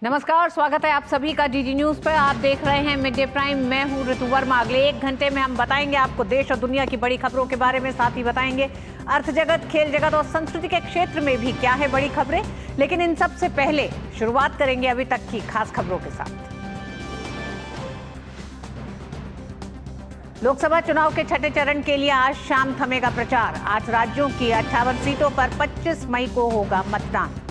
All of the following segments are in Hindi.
नमस्कार, स्वागत है आप सभी का डीडी न्यूज पर। आप देख रहे हैं मिड डे प्राइम। मैं हूं ऋतु वर्मा। अगले 1 घंटे में हम बताएंगे आपको देश और दुनिया की बड़ी खबरों के बारे में। साथ ही बताएंगे अर्थ जगत, खेल जगत और संस्कृति के क्षेत्र में भी क्या है बड़ी खबरें। लेकिन इन सब से पहले शुरुआत करेंगे अभी तक की खास खबरों के साथ। लोकसभा चुनाव के छठे चरण के लिए आज शाम थमेगा प्रचार। 8 राज्यों की 58 सीटों पर 25 मई को होगा मतदान।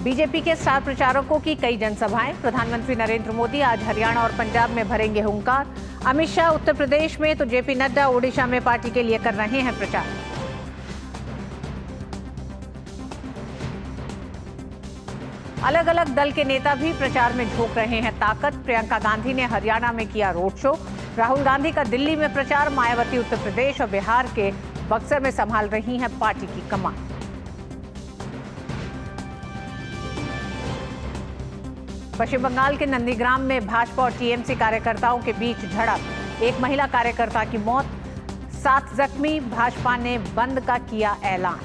बीजेपी के स्टार प्रचारकों की कई जनसभाएं। प्रधानमंत्री नरेंद्र मोदी आज हरियाणा और पंजाब में भरेंगे हुंकार। अमित शाह उत्तर प्रदेश में तो जेपी नड्डा ओडिशा में पार्टी के लिए कर रहे हैं प्रचार। अलग अलग दल के नेता भी प्रचार में झोंक रहे हैं ताकत। प्रियंका गांधी ने हरियाणा में किया रोड शो। राहुल गांधी का दिल्ली में प्रचार। मायावती उत्तर प्रदेश और बिहार के बक्सर में संभाल रही हैं पार्टी की कमान। पश्चिम बंगाल के नंदीग्राम में भाजपा और टीएमसी कार्यकर्ताओं के बीच झड़प। एक महिला कार्यकर्ता की मौत, 7 जख्मी। भाजपा ने बंद का किया ऐलान।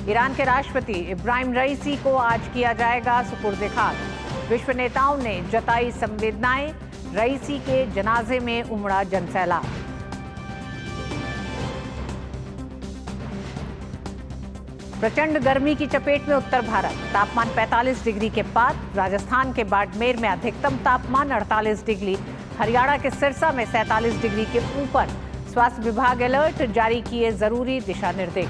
ईरान के राष्ट्रपति इब्राहिम रईसी को आज किया जाएगा सुपुर्द खाक। विश्व नेताओं ने जताई संवेदनाएं। रईसी के जनाजे में उमड़ा जनसैलाब। प्रचंड गर्मी की चपेट में उत्तर भारत। तापमान 45 डिग्री के पार। राजस्थान के बाड़मेर में अधिकतम तापमान 48 डिग्री। हरियाणा के सिरसा में 47 डिग्री के ऊपर। स्वास्थ्य विभाग अलर्ट जारी किए जरूरी दिशा निर्देश।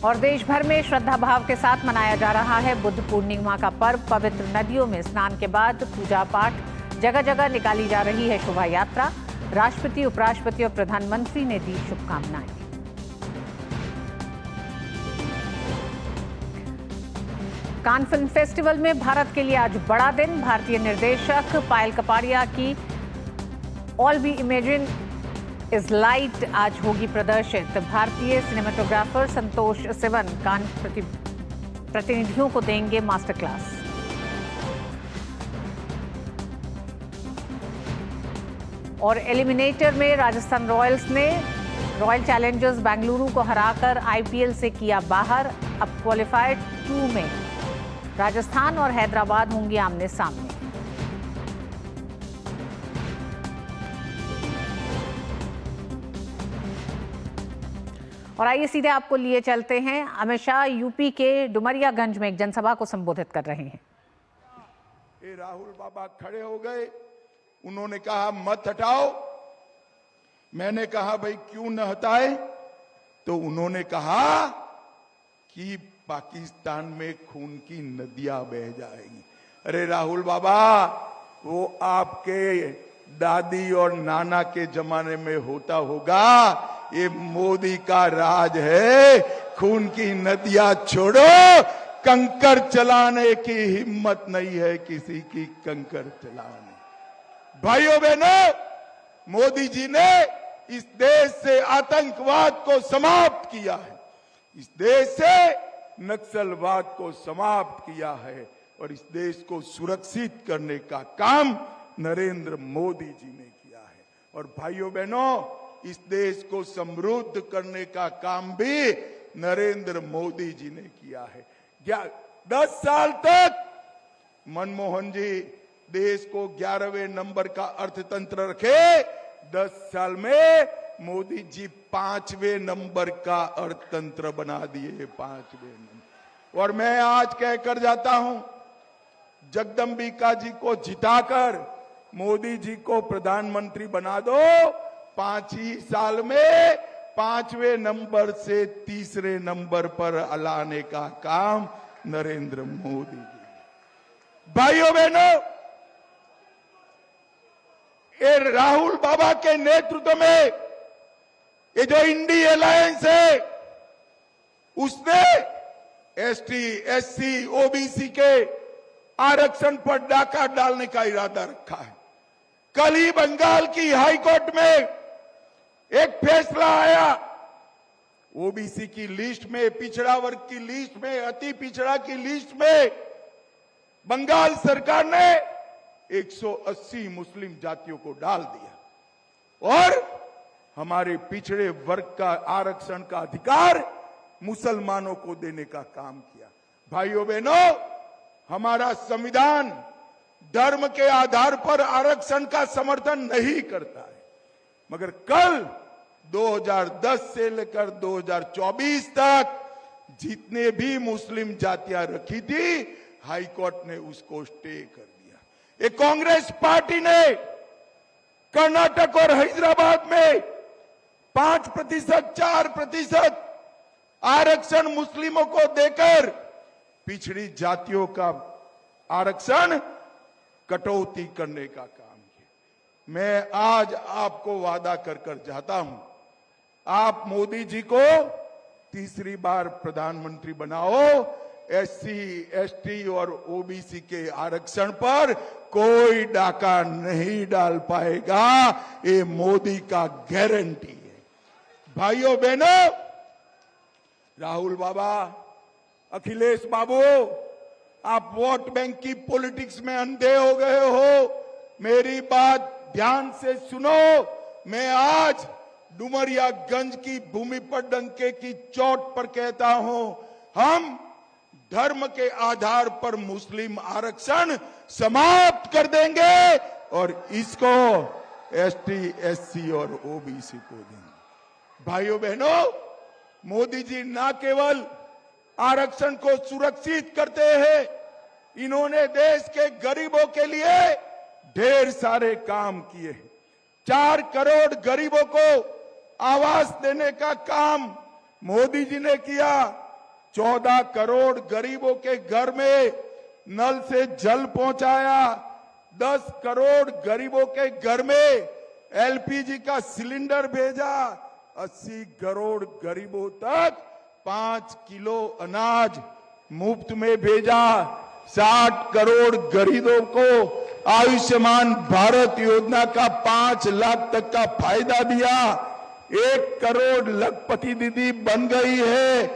और देश भर में श्रद्धा भाव के साथ मनाया जा रहा है बुद्ध पूर्णिमा का पर्व। पवित्र नदियों में स्नान के बाद पूजा पाठ। जगह जगह निकाली जा रही है शोभा यात्रा। राष्ट्रपति, उपराष्ट्रपति और प्रधानमंत्री ने दी शुभकामनाएं। कान फिल्म फेस्टिवल में भारत के लिए आज बड़ा दिन। भारतीय निर्देशक पायल कपाड़िया की all we imagine is light आज होगी प्रदर्शित। भारतीय सिनेमेटोग्राफर संतोष सिवन कान प्रतिनिधियों को देंगे मास्टर क्लास। और एलिमिनेटर में राजस्थान रॉयल्स ने रॉयल चैलेंजर्स बेंगलुरु को हराकर आईपीएल से किया बाहर। अब क्वालिफायर 2 में राजस्थान और हैदराबाद होंगे आमने सामने। और आइए सीधे आपको लिए चलते हैं। अमित शाह यूपी के डुमरियागंज में एक जनसभा को संबोधित कर रहे हैं। राहुल बाबा खड़े हो गए, उन्होंने कहा मत हटाओ। मैंने कहा भाई क्यों न हटाए, तो उन्होंने कहा कि पाकिस्तान में खून की नदियां बह जाएंगी। अरे राहुल बाबा, वो आपके दादी और नाना के जमाने में होता होगा, ये मोदी का राज है। खून की नदियां छोड़ो, कंकर चलाने की हिम्मत नहीं है किसी की। कंकर चलाने, भाइयों बहनों, मोदी जी ने इस देश से आतंकवाद को समाप्त किया है, इस देश से नक्सलवाद को समाप्त किया है और इस देश को सुरक्षित करने का काम नरेंद्र मोदी जी ने किया है। और भाइयों बहनों, इस देश को समृद्ध करने का काम भी नरेंद्र मोदी जी ने किया है। 10 साल तक मनमोहन जी देश को 11वें नंबर का अर्थतंत्र रखे। 10 साल में मोदी जी 5वें नंबर का अर्थतंत्र बना दिए, 5वें नंबर। और मैं आज कहकर जाता हूं, जगदंबिका जी को जिताकर मोदी जी को प्रधानमंत्री बना दो। 5 ही साल में 5वें नंबर से 3रे नंबर पर लाने का काम नरेंद्र मोदी जी। भाइयों बहनों, ये राहुल बाबा के नेतृत्व में ये जो इंडी अलायंस है, उसने एसटी, एससी, ओबीसी के आरक्षण पर डाका डालने का इरादा रखा है। कल ही बंगाल की हाईकोर्ट में एक फैसला आया। ओबीसी की लिस्ट में, पिछड़ा वर्ग की लिस्ट में, अति पिछड़ा की लिस्ट में बंगाल सरकार ने 180 मुस्लिम जातियों को डाल दिया और हमारे पिछड़े वर्ग का आरक्षण का अधिकार मुसलमानों को देने का काम किया। भाइयों बहनों, हमारा संविधान धर्म के आधार पर आरक्षण का समर्थन नहीं करता है, मगर कल 2010 से लेकर 2024 तक जितने भी मुस्लिम जातियां रखी थी, हाई कोर्ट ने उसको स्टे कर दिया। ये कांग्रेस पार्टी ने कर्नाटक और हैदराबाद में 5%, 4% आरक्षण मुस्लिमों को देकर पिछड़ी जातियों का आरक्षण कटौती करने का काम किया। मैं आज आपको वादा कर चाहता हूं, आप मोदी जी को तीसरी बार प्रधानमंत्री बनाओ, SC, ST और OBC के आरक्षण पर कोई डाका नहीं डाल पाएगा, ये मोदी का गारंटी है। भाइयों बहनों, राहुल बाबा, अखिलेश बाबू, आप वोट बैंक की पॉलिटिक्स में अंधे हो गए हो। मेरी बात ध्यान से सुनो। मैं आज डुमरियागंज की भूमि पर डंके की चोट पर कहता हूं, हम धर्म के आधार पर मुस्लिम आरक्षण समाप्त कर देंगे और इसको ST, SC और OBC को देंगे। भाइयों बहनों, मोदी जी न केवल आरक्षण को सुरक्षित करते हैं, इन्होंने देश के गरीबों के लिए ढेर सारे काम किए। 4 करोड़ गरीबों को आवास देने का काम मोदी जी ने किया। 14 करोड़ गरीबों के घर में नल से जल पहुंचाया। 10 करोड़ गरीबों के घर में LPG का सिलेंडर भेजा। 80 करोड़ गरीबों तक 5 किलो अनाज मुफ्त में भेजा। 60 करोड़ गरीबों को आयुष्मान भारत योजना का 5 लाख तक का फायदा दिया। 1 करोड़ लखपति दीदी बन गई है,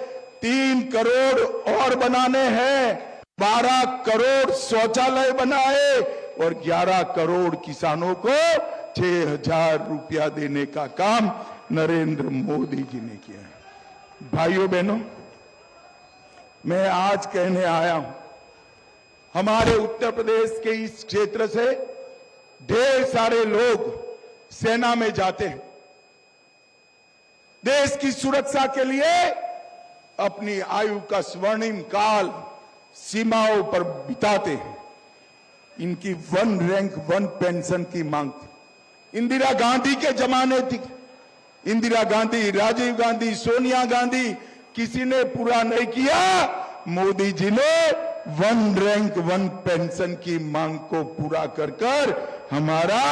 3 करोड़ और बनाने हैं। 12 करोड़ शौचालय बनाए और 11 करोड़ किसानों को 6,000 रुपया देने का काम नरेंद्र मोदी जी ने किया है। भाइयों बहनों, मैं आज कहने आया हूं, हमारे उत्तर प्रदेश के इस क्षेत्र से ढेर सारे लोग सेना में जाते हैं, देश की सुरक्षा के लिए अपनी आयु का स्वर्णिम काल सीमाओं पर बिताते हैं। इनकी 1 रैंक 1 पेंशन की मांग थी, इंदिरा गांधी के जमाने थी। इंदिरा गांधी, राजीव गांधी, सोनिया गांधी, किसी ने पूरा नहीं किया। मोदी जी ने 1 रैंक 1 पेंशन की मांग को पूरा कर हमारा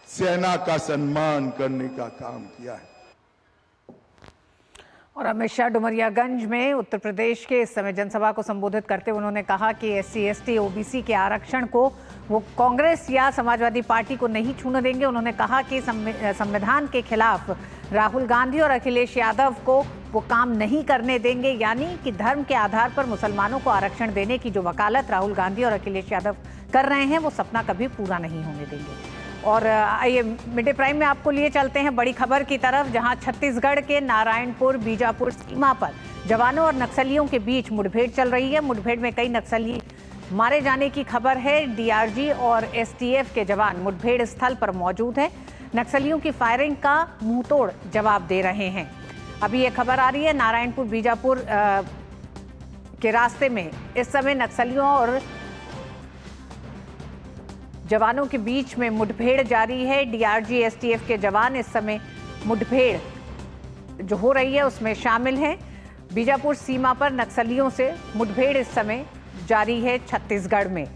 सेना का सम्मान करने का काम किया है। और अमित शाह डुमरियागंज में उत्तर प्रदेश के इस समय जनसभा को संबोधित करते हुए उन्होंने कहा कि SC, ST, OBC के आरक्षण को वो कांग्रेस या समाजवादी पार्टी को नहीं छूने देंगे। उन्होंने कहा कि संविधान के खिलाफ राहुल गांधी और अखिलेश यादव को वो काम नहीं करने देंगे, यानी कि धर्म के आधार पर मुसलमानों को आरक्षण देने की जो वकालत राहुल गांधी और अखिलेश यादव कर रहे हैं, वो सपना कभी पूरा नहीं होने देंगे। और आइए मिड डे प्राइम में आपको लिए चलते हैं बड़ी खबर की तरफ, जहां छत्तीसगढ़ के नारायणपुर बीजापुर सीमा पर जवानों और नक्सलियों के बीच मुठभेड़ चल रही है। मुठभेड़ में कई नक्सली मारे जाने की खबर है। DRG और STF के जवान मुठभेड़ स्थल पर मौजूद हैं। नक्सलियों की फायरिंग का मुंहतोड़ जवाब दे रहे हैं। अभी ये खबर आ रही है, नारायणपुर बीजापुर के रास्ते में इस समय नक्सलियों और जवानों के बीच में मुठभेड़ जारी है। DRG, STF के जवान इस समय मुठभेड़ जो हो रही है उसमें शामिल हैं। बीजापुर सीमा पर नक्सलियों से मुठभेड़ इस समय जारी है छत्तीसगढ़ में।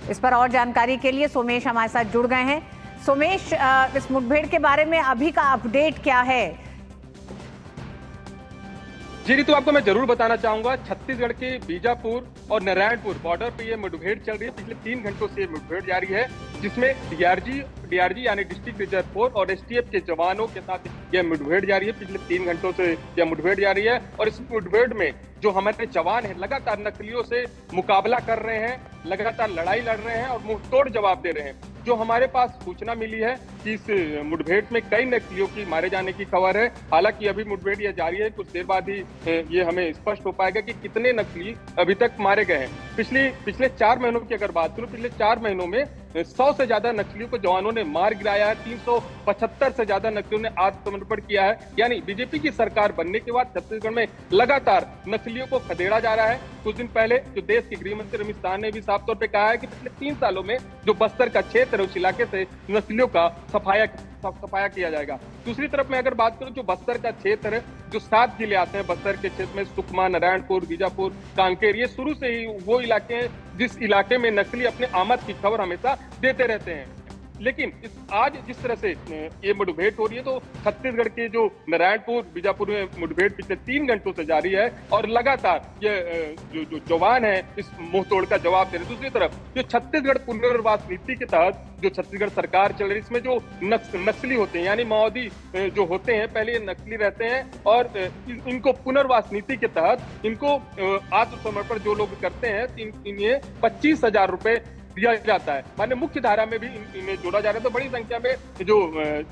इस पर और जानकारी के लिए सोमेश हमारे साथ जुड़ गए हैं। सोमेश, इस मुठभेड़ के बारे में अभी का अपडेट क्या है? जी रितु, आपको मैं जरूर बताना चाहूंगा, छत्तीसगढ़ के बीजापुर और नारायणपुर बॉर्डर पे ये मुठभेड़ चल रही है। पिछले 3 घंटों से मुठभेड़ जारी है, जिसमें DRG यानी डिस्ट्रिक्ट रिजर्व फोर्स और STF के जवानों के साथ यह मुठभेड़ जारी है। पिछले 3 घंटों से यह मुठभेड़ जारी है और इस मुठभेड़ में जो हमारे जवान हैं लगातार नक्सलियों से मुकाबला कर रहे हैं, लगातार लड़ाई लड़ रहे हैं और मुंहतोड़ जवाब दे रहे हैं। जो हमारे पास सूचना मिली है कि इस मुठभेड़ में कई नक्सलियों की मारे जाने की खबर है। हालांकि अभी मुठभेड़ ये जारी है, कुछ देर बाद ही ये हमें स्पष्ट हो पाएगा कि कितने नक्सली अभी तक मारे गए हैं। पिछले 4 महीनों की अगर बात करूं, पिछले 4 महीनों में 100 से ज्यादा नक्सलियों को जवानों ने मार गिराया है, 375 से ज्यादा नक्सलियों ने आत्मसमर्पण किया है। यानी बीजेपी की सरकार बनने के बाद छत्तीसगढ़ में लगातार नक्सलियों को खदेड़ा जा रहा है। कुछ दिन पहले जो देश के गृह मंत्री अमित शाह ने भी साफ तौर पर कहा है कि पिछले 3 सालों में जो बस्तर का क्षेत्र है उस इलाके से नक्सलियों का सफाया किया जाएगा। दूसरी तरफ मैं अगर बात करूं, जो बस्तर का क्षेत्र है, जो 7 जिले आते हैं बस्तर के क्षेत्र में, सुकमा, नारायणपुर, बीजापुर, कांकेर, ये शुरू से ही वो इलाके हैं जिस इलाके में नक्सली अपने आमद की खबर हमेशा देते रहते हैं। लेकिन आज जिस तरह से ये मुठभेड़ हो रही है, तो छत्तीसगढ़ के जो नारायणपुर, बीजापुर में मुठभेड़ पिछले 3 घंटों से जारी है और लगातार ये जो जवान है इस मुंहतोड़ का जवाब दे रहे हैं। दूसरी तरफ जो छत्तीसगढ़ पुनर्वास नीति के तहत जो छत्तीसगढ़ सरकार चल रही है, इसमें जो नक्सली होते हैं यानी माओवादी जो होते हैं, पहले ये नक्सली रहते हैं और इनको पुनर्वास नीति के तहत इनको आत्मसमर्पण जो लोग करते हैं इन्हें 25,000 रुपए दिया जाता है। माने मुख्य धारा में भी इन्हें जोड़ा जा रहा है। तो बड़ी संख्या में जो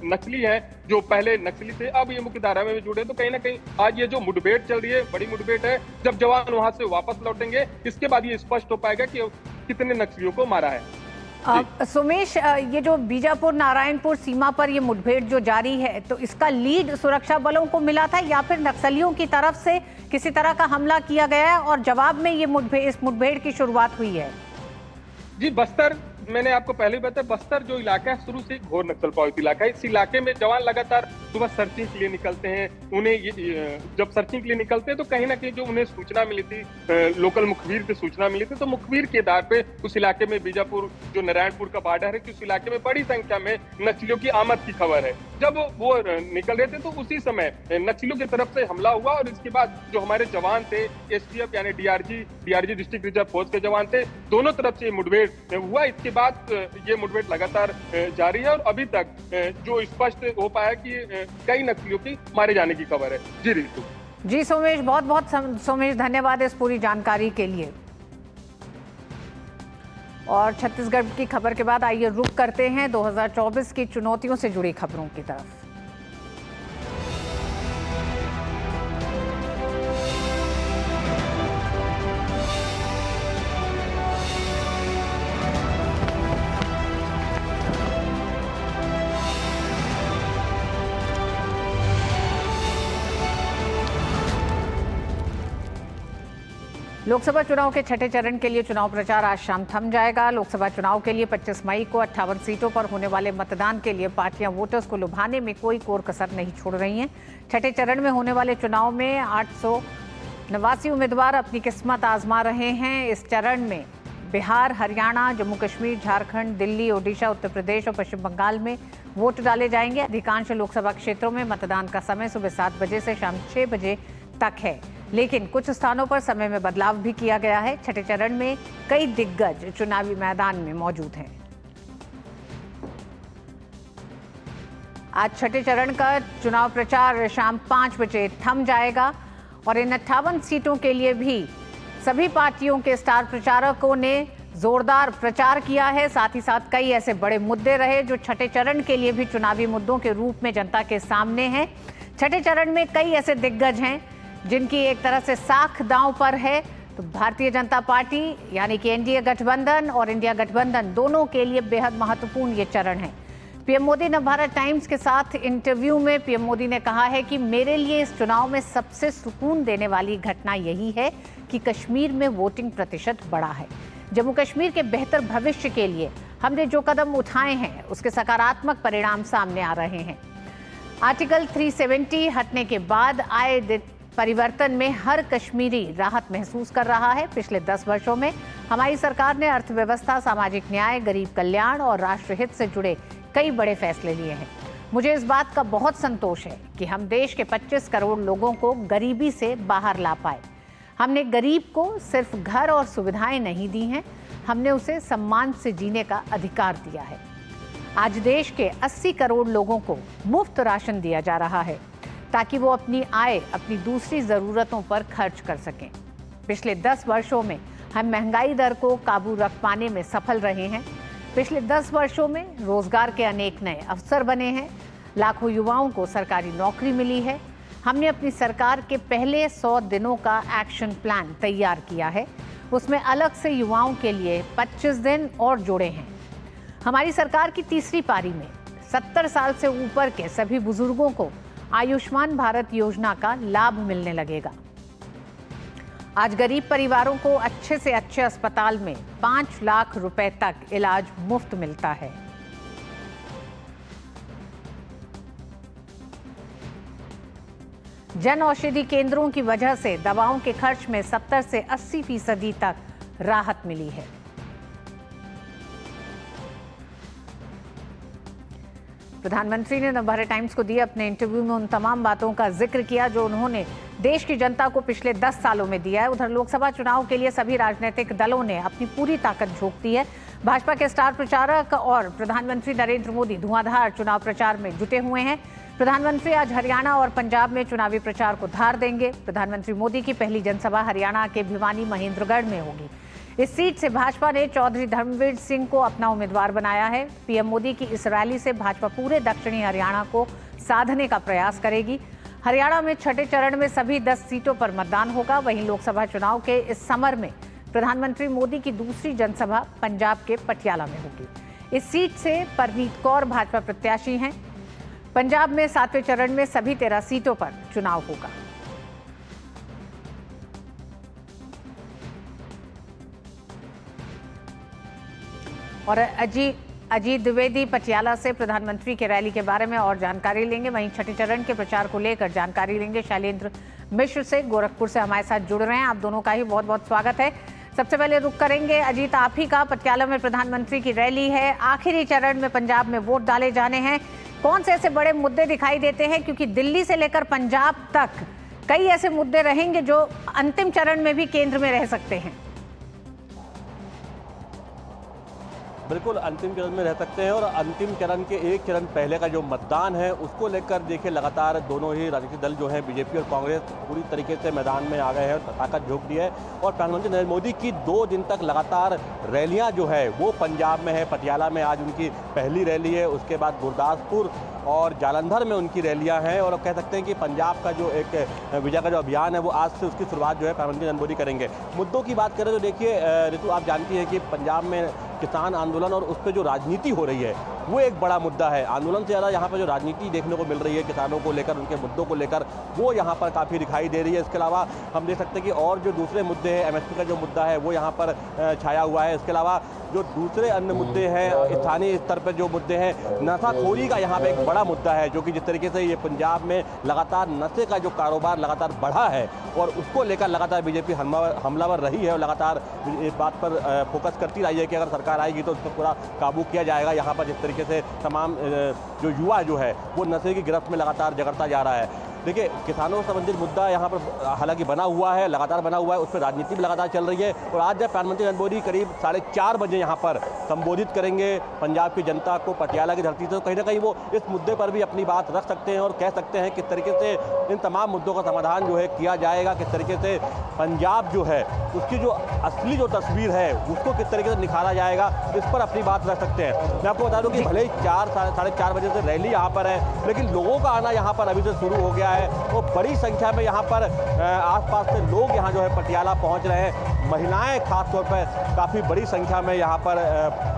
नक्सली हैं, जो पहले नक्सली थे, अब ये मुख्य धारा में भी जुड़े। तो कहीं ना कहीं आज ये जो मुठभेड़ चल रही है, बड़ी मुठभेड़ है। जब जवान वहां से वापस लौटेंगे, इसके बाद ये स्पष्ट हो पाएगा कि कितने नक्सलियों को मारा है। सुमेश, ये जो बीजापुर नारायणपुर सीमा पर ये मुठभेड़ जो जारी है, तो इसका लीड सुरक्षा बलों को मिला था या फिर नक्सलियों की तरफ से किसी तरह का हमला किया गया है और जवाब में ये इस मुठभेड़ की शुरुआत हुई है? जी, बस्तर मैंने आपको पहले ही बताया, बस्तर जो इलाका है शुरू से घोर नक्सल प्रभावित इलाका है। इस इलाके में जवान लगातार सुबह सर्चिंग के लिए निकलते हैं। उन्हें जब सर्चिंग के लिए निकलते हैं तो कहीं ना कहीं जो उन्हें सूचना मिली थी, लोकल मुखबिर से सूचना मिली थी, तो मुखबिर के आधार पे उस इलाके में बीजापुर जो नारायणपुर का बॉर्डर है कि उस इलाके में बड़ी संख्या में नक्सलियों की आमद की खबर है। जब वो निकल रहे थे तो उसी समय नक्सलियों की तरफ से हमला हुआ और इसके बाद जो हमारे जवान थे, एसटीएफ यानी डीआरजी डिस्ट्रिक्ट रिजर्व फोर्स के जवान थे, दोनों तरफ से मुठभेड़ हुआ। इसके बाद ये मुठभेड़ लगातार जारी है और अभी तक जो स्पष्ट हो पाया कि कई नक्सलियों की मारे जाने की खबर है। जी रितु। जी सोमेश, बहुत बहुत सोमेश धन्यवाद इस पूरी जानकारी के लिए। और छत्तीसगढ़ की खबर के बाद आइए रुख करते हैं 2024 की चुनौतियों से जुड़ी खबरों की तरफ। लोकसभा चुनाव के 6ठे चरण के लिए चुनाव प्रचार आज शाम थम जाएगा। लोकसभा चुनाव के लिए 25 मई को 58 सीटों पर होने वाले मतदान के लिए पार्टियां वोटर्स को लुभाने में कोई कोर कसर नहीं छोड़ रही हैं। 6ठे चरण में होने वाले चुनाव में 889 उम्मीदवार अपनी किस्मत आजमा रहे हैं। इस चरण में बिहार, हरियाणा, जम्मू कश्मीर, झारखंड, दिल्ली, ओडिशा, उत्तर प्रदेश और पश्चिम बंगाल में वोट डाले जाएंगे। अधिकांश लोकसभा क्षेत्रों में मतदान का समय सुबह 7 बजे से शाम 6 बजे तक है, लेकिन कुछ स्थानों पर समय में बदलाव भी किया गया है। 6ठे चरण में कई दिग्गज चुनावी मैदान में मौजूद हैं। आज 6ठे चरण का चुनाव प्रचार शाम 5 बजे थम जाएगा और इन 58 सीटों के लिए भी सभी पार्टियों के स्टार प्रचारकों ने जोरदार प्रचार किया है। साथ ही साथ कई ऐसे बड़े मुद्दे रहे जो 6ठे चरण के लिए भी चुनावी मुद्दों के रूप में जनता के सामने हैं। 6ठे चरण में कई ऐसे दिग्गज हैं जिनकी एक तरह से साख दांव पर है। तो भारतीय जनता पार्टी यानी कि एनडीए गठबंधन और इंडिया गठबंधन दोनों के लिए बेहद महत्वपूर्ण ये चरण है। पीएम मोदी ने भारत टाइम्स के साथ इंटरव्यू में पीएम मोदी ने कहा है कि मेरे लिए इस चुनाव में सबसे सुकून देने वाली घटना यही है कि कश्मीर में वोटिंग प्रतिशत बढ़ा है। जम्मू कश्मीर के बेहतर भविष्य के लिए हमने जो कदम उठाए हैं उसके सकारात्मक परिणाम सामने आ रहे हैं। आर्टिकल 370 हटने के बाद आए दिन परिवर्तन में हर कश्मीरी राहत महसूस कर रहा है। पिछले 10 वर्षों में हमारी सरकार ने अर्थव्यवस्था, सामाजिक न्याय, गरीब कल्याण और राष्ट्रहित से जुड़े कई बड़े फैसले लिए हैं। मुझे इस बात का बहुत संतोष है कि हम देश के 25 करोड़ लोगों को गरीबी से बाहर ला पाए। हमने गरीब को सिर्फ घर और सुविधाएं नहीं दी हैं, हमने उसे सम्मान से जीने का अधिकार दिया है। आज देश के 80 करोड़ लोगों को मुफ्त राशन दिया जा रहा है। ताकि वो अपनी आय अपनी दूसरी ज़रूरतों पर खर्च कर सकें। पिछले 10 वर्षों में हम महंगाई दर को काबू रख पाने में सफल रहे हैं। पिछले 10 वर्षों में रोजगार के अनेक नए अवसर बने हैं। लाखों युवाओं को सरकारी नौकरी मिली है। हमने अपनी सरकार के पहले 100 दिनों का एक्शन प्लान तैयार किया है। उसमें अलग से युवाओं के लिए 25 दिन और जोड़े हैं। हमारी सरकार की तीसरी पारी में 70 साल से ऊपर के सभी बुजुर्गों को आयुष्मान भारत योजना का लाभ मिलने लगेगा। आज गरीब परिवारों को अच्छे से अच्छे अस्पताल में 5 लाख रुपए तक इलाज मुफ्त मिलता है। जन औषधि केंद्रों की वजह से दवाओं के खर्च में 70 से 80% तक राहत मिली है। प्रधानमंत्री ने नवभारत टाइम्स को दिए अपने इंटरव्यू में उन तमाम बातों का जिक्र किया जो उन्होंने देश की जनता को पिछले 10 सालों में दिया है। उधर लोकसभा चुनाव के लिए सभी राजनीतिक दलों ने अपनी पूरी ताकत झोंक दी है। भाजपा के स्टार प्रचारक और प्रधानमंत्री नरेंद्र मोदी धुआंधार चुनाव प्रचार में जुटे हुए हैं। प्रधानमंत्री आज हरियाणा और पंजाब में चुनावी प्रचार को धार देंगे। प्रधानमंत्री मोदी की पहली जनसभा हरियाणा के भिवानी महेंद्रगढ़ में होगी। इस सीट से भाजपा ने चौधरी धर्मवीर सिंह को अपना उम्मीदवार बनाया है। पीएम मोदी की इस रैली से भाजपा पूरे दक्षिणी हरियाणा को साधने का प्रयास करेगी। हरियाणा में छठे चरण में सभी 10 सीटों पर मतदान होगा। वहीं लोकसभा चुनाव के इस समर में प्रधानमंत्री मोदी की दूसरी जनसभा पंजाब के पटियाला में होगी। इस सीट से परनीत कौर भाजपा प्रत्याशी हैं। पंजाब में 7वें चरण में सभी 13 सीटों पर चुनाव होगा। और अजीत द्विवेदी पटियाला से प्रधानमंत्री की रैली के बारे में और जानकारी लेंगे। वहीं छठे चरण के प्रचार को लेकर जानकारी लेंगे शैलेंद्र मिश्र से, गोरखपुर से हमारे साथ जुड़ रहे हैं। आप दोनों का ही बहुत बहुत स्वागत है। सबसे पहले रुक करेंगे अजीत आप ही का। पटियाला में प्रधानमंत्री की रैली है, आखिरी चरण में पंजाब में वोट डाले जाने हैं। कौन से ऐसे बड़े मुद्दे दिखाई देते हैं, क्योंकि दिल्ली से लेकर पंजाब तक कई ऐसे मुद्दे रहेंगे जो अंतिम चरण में भी केंद्र में रह सकते हैं? बिल्कुल अंतिम चरण में रह सकते हैं और अंतिम चरण के एक चरण पहले का जो मतदान है उसको लेकर देखिए लगातार दोनों ही राजनीतिक दल जो है बीजेपी और कांग्रेस पूरी तरीके से मैदान में आ गए हैं, ताकत झोंक दी है। और प्रधानमंत्री नरेंद्र मोदी की 2 दिन तक लगातार रैलियां जो है वो पंजाब में है। पटियाला में आज उनकी पहली रैली है, उसके बाद गुरदासपुर और जालंधर में उनकी रैलियां हैं। और कह सकते हैं कि पंजाब का जो एक विजय का जो अभियान है वो आज से उसकी शुरुआत जो है प्रधानमंत्री नरेंद्र मोदी करेंगे। मुद्दों की बात करें तो देखिए ऋतु, आप जानती है कि पंजाब में किसान आंदोलन और उस पर जो राजनीति हो रही है वो एक बड़ा मुद्दा है। आंदोलन से ज़्यादा यहाँ पर जो राजनीति देखने को मिल रही है किसानों को लेकर, उनके मुद्दों को लेकर, वो यहाँ पर काफ़ी दिखाई दे रही है। इसके अलावा हम देख सकते हैं कि और जो दूसरे मुद्दे हैं, एमएसपी का जो मुद्दा है वो यहाँ पर छाया हुआ है। इसके अलावा जो दूसरे अन्य मुद्दे हैं, स्थानीय स्तर पर जो मुद्दे हैं, नशाखोरी का यहाँ पर एक बड़ा मुद्दा है, जो कि जिस तरीके से ये पंजाब में लगातार नशे का जो कारोबार लगातार बढ़ा है और उसको लेकर लगातार बीजेपी हमलावर रही है और लगातार इस बात पर फोकस करती रही है कि अगर सरकार आएगी तो उस पर पूरा काबू किया जाएगा। यहाँ पर जिस तरीके से तमाम जो युवा जो है वो नशे की गिरफ्त में लगातार जगड़ता जा रहा है। देखिए किसानों से संबंधित मुद्दा यहाँ पर हालांकि बना हुआ है, लगातार बना हुआ है, उस पर राजनीति भी लगातार चल रही है। और आज जब प्रधानमंत्री नरेंद्र मोदी करीब 4:30 बजे यहाँ पर संबोधित करेंगे पंजाब की जनता को पटियाला की धरती से, तो कहीं ना कहीं वो इस मुद्दे पर भी अपनी बात रख सकते हैं और कह सकते हैं किस तरीके से इन तमाम मुद्दों का समाधान जो है किया जाएगा, किस तरीके से पंजाब जो है उसकी जो असली जो तस्वीर है उसको किस तरीके से निखारा जाएगा, इस पर अपनी बात रख सकते हैं। मैं आपको बता दूं कि भले ही 4-4:30 बजे से रैली यहाँ पर है, लेकिन लोगों का आना यहाँ पर अभी से शुरू हो गया है। वो बड़ी संख्या में यहाँ पर आसपास से लोग यहाँ जो है पटियाला पहुँच रहे हैं। महिलाएं खासतौर पर काफ़ी बड़ी संख्या में यहाँ पर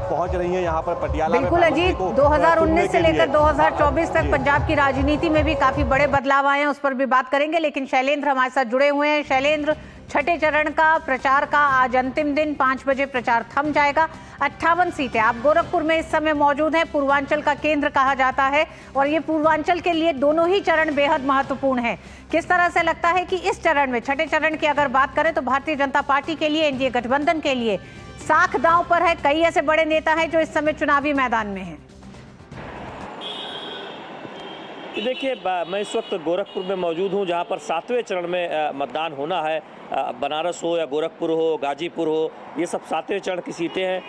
पहुँच रही हैं यहाँ पर पटियाला। बिल्कुल अजीत, 2019 से लेकर 2024 तक पंजाब की राजनीति में भी काफी बड़े बदलाव आए हैं, उस पर भी बात करेंगे। लेकिन शैलेंद्र हमारे साथ जुड़े हुए हैं। शैलेंद्र, छठे चरण का प्रचार का आज अंतिम दिन, 5 बजे प्रचार थम जाएगा। 58 सीटें, आप गोरखपुर में इस समय मौजूद हैं, पूर्वांचल का केंद्र कहा जाता है और ये पूर्वांचल के लिए दोनों ही चरण बेहद महत्वपूर्ण है। किस तरह से लगता है कि इस चरण में, छठे चरण की अगर बात करें तो भारतीय जनता पार्टी के लिए, एनडीए गठबंधन के लिए साख दांव पर है? कई ऐसे बड़े नेता हैं जो इस समय चुनावी मैदान में हैं। देखिए मैं इस वक्त गोरखपुर में मौजूद हूं, जहां पर 7वें चरण में मतदान होना है। बनारस हो या गोरखपुर हो, गाजीपुर हो, ये सब 7वें चरण की सीटें हैं।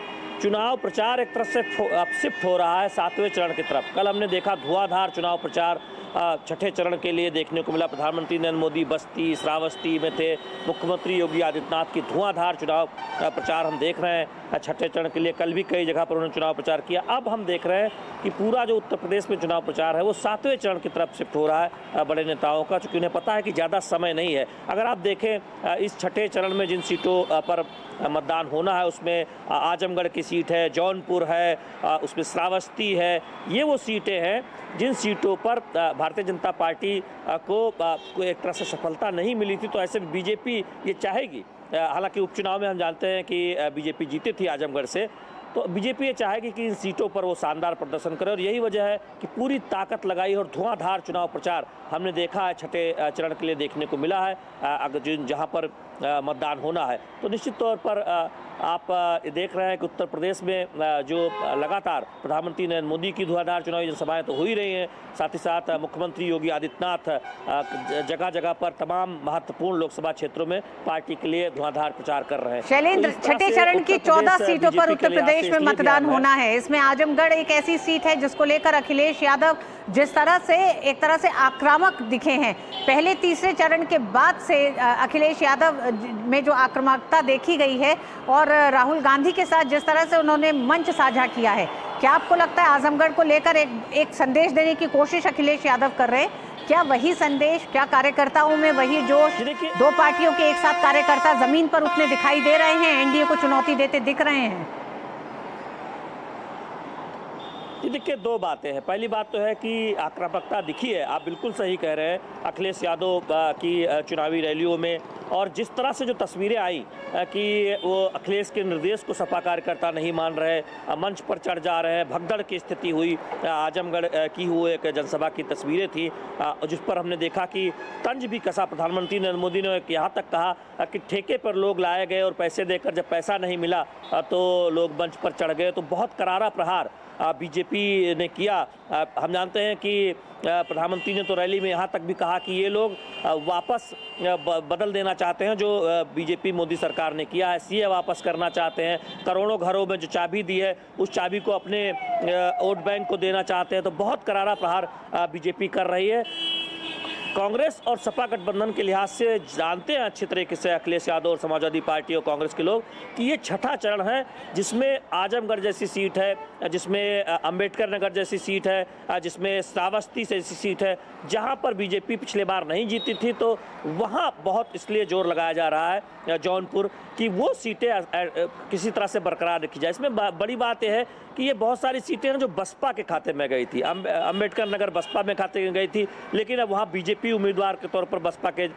चुनाव प्रचार एक तरफ से अब शिफ्ट हो रहा है 7वें चरण की तरफ। कल हमने देखा धुआंधार चुनाव प्रचार छठे चरण के लिए देखने को मिला। प्रधानमंत्री नरेंद्र मोदी बस्ती, श्रावस्ती में थे। मुख्यमंत्री योगी आदित्यनाथ की धुआंधार चुनाव प्रचार हम देख रहे हैं छठे चरण के लिए। कल भी कई जगह पर उन्होंने चुनाव प्रचार किया। अब हम देख रहे हैं कि पूरा जो उत्तर प्रदेश में चुनाव प्रचार है वो 7वें चरण की तरफ शिफ्ट हो रहा है बड़े नेताओं का, चूँकि उन्हें पता है कि ज़्यादा समय नहीं है। अगर आप देखें इस छठे चरण में जिन सीटों पर मतदान होना है उसमें आजमगढ़ की सीट है, जौनपुर है, उसमें श्रावस्ती है। ये वो सीटें हैं जिन सीटों पर भारतीय जनता पार्टी को एक तरह से सफलता नहीं मिली थी, तो ऐसे में बीजेपी ये चाहेगी। हालांकि उपचुनाव में हम जानते हैं कि बीजेपी जीती थी आजमगढ़ से, तो बीजेपी ये चाहेगी कि इन सीटों पर वो शानदार प्रदर्शन करे, और यही वजह है कि पूरी ताकत लगाई और धुआंधार चुनाव प्रचार हमने देखा है छठे चरण के लिए देखने को मिला है। अगर जहां पर मतदान होना है तो निश्चित तौर पर आप देख रहे हैं कि उत्तर प्रदेश में जो लगातार प्रधानमंत्री नरेंद्र मोदी की धुआंधार चुनावी जनसभाएं तो हो ही रही हैं, साथ ही साथ मुख्यमंत्री योगी आदित्यनाथ जगह जगह पर तमाम महत्वपूर्ण लोकसभा क्षेत्रों में पार्टी के लिए धुआंधार प्रचार कर रहे हैं। शैलेंद्र, छठे चरण की 14 सीटों पर उत्तर प्रदेश में मतदान होना है। इसमें आजमगढ़ एक ऐसी सीट है जिसको लेकर अखिलेश यादव जिस तरह से एक तरह से आक्रामक दिखे हैं, पहले तीसरे चरण के बाद से अखिलेश यादव में जो आक्रामकता देखी गई है और राहुल गांधी के साथ जिस तरह से उन्होंने मंच साझा किया है, क्या आपको लगता है आजमगढ़ को लेकर एक संदेश देने की कोशिश अखिलेश यादव कर रहे हैं? क्या वही संदेश, क्या कार्यकर्ताओं में वही जोश, दो पार्टियों के एक साथ कार्यकर्ता जमीन पर उतने दिखाई दे रहे हैं, एनडीए को चुनौती देते दिख रहे हैं? देखिए, दो बातें हैं। पहली बात तो है कि आक्रामकता दिखी है, आप बिल्कुल सही कह रहे हैं अखिलेश यादव की चुनावी रैलियों में, और जिस तरह से जो तस्वीरें आई कि वो अखिलेश के निर्देश को सपा कार्यकर्ता नहीं मान रहे, मंच पर चढ़ जा रहे हैं, भगदड़ की स्थिति हुई। आजमगढ़ की हुई एक जनसभा की तस्वीरें थी जिस पर हमने देखा कि तंज भी कसा। प्रधानमंत्री नरेंद्र मोदी ने यहाँ तक कहा कि ठेके पर लोग लाए गए और पैसे देकर जब पैसा नहीं मिला तो लोग मंच पर चढ़ गए। तो बहुत करारा प्रहार बीजेपी ने किया। हम जानते हैं कि प्रधानमंत्री ने तो रैली में यहाँ तक भी कहा कि ये लोग वापस बदल देना चाहते हैं जो बीजेपी मोदी सरकार ने किया है, सीए वापस करना चाहते हैं, करोड़ों घरों में जो चाबी दी है उस चाबी को अपने वोट बैंक को देना चाहते हैं। तो बहुत करारा प्रहार बीजेपी कर रही है। कांग्रेस और सपा गठबंधन के लिहाज से जानते हैं अच्छी तरीके से अखिलेश यादव और समाजवादी पार्टी और कांग्रेस के लोग कि ये छठा चरण है जिसमें आजमगढ़ जैसी सीट है, जिसमें अंबेडकर नगर जैसी सीट है, जिसमें श्रावस्ती जैसी सीट है, जहां पर बीजेपी पिछले बार नहीं जीती थी। तो वहां बहुत इसलिए जोर लगाया जा रहा है जौनपुर की वो सीटें किसी तरह से बरकरार रखी जाए। इसमें बड़ी बात यह है कि ये बहुत सारी सीटें हैं जो बसपा के खाते में गई थी। अंबेडकर नगर बसपा में खाते में गई थी, लेकिन अब वहाँ बीजेपी उम्मीदवार के तौर पर बसपा के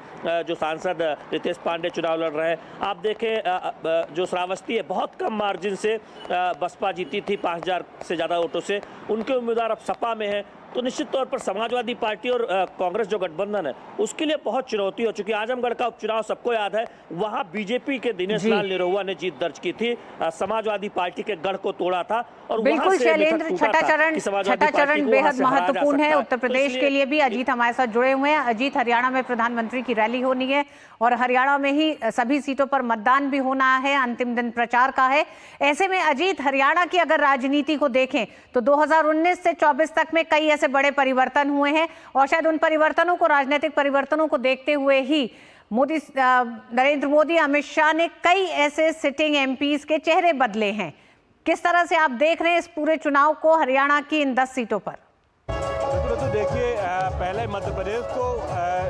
जो सांसद रितेश पांडे चुनाव लड़ रहे हैं। आप देखें जो श्रावस्ती है बहुत कम मार्जिन से बसपा जीती थी, 5000 से ज़्यादा वोटों से। उनके उम्मीदवार अब सपा में हैं। तो निश्चित तौर पर समाजवादी पार्टी और कांग्रेस जो गठबंधन है उसके लिए बहुत चुनौती हो चुकी है। आजमगढ़ का उपचुनाव सबको याद है, वहां बीजेपी के दिनेश लाल निरहुआ ने जीत दर्ज की थी, समाजवादी पार्टी के गढ़ को तोड़ा था। और बिल्कुल शैलेंद्र, छठा चरण बेहद महत्वपूर्ण है उत्तर प्रदेश के लिए भी। अजीत हमारे साथ जुड़े हुए हैं। अजीत, हरियाणा में प्रधानमंत्री की रैली होनी है और हरियाणा में ही सभी सीटों पर मतदान भी होना है, अंतिम दिन प्रचार का है। ऐसे में अजीत, हरियाणा की अगर राजनीति को देखें तो 2019 से 24 तक में कई ऐसे बड़े परिवर्तन हुए हैं और शायद उन परिवर्तनों को, राजनीतिक परिवर्तनों को देखते हुए ही नरेंद्र मोदी, अमित शाह ने कई ऐसे सिटिंग एमपीज के चेहरे बदले हैं। किस तरह से आप देख रहे हैं इस पूरे चुनाव को हरियाणा की इन 10 सीटों पर? तो देखिए, पहले मध्य प्रदेश को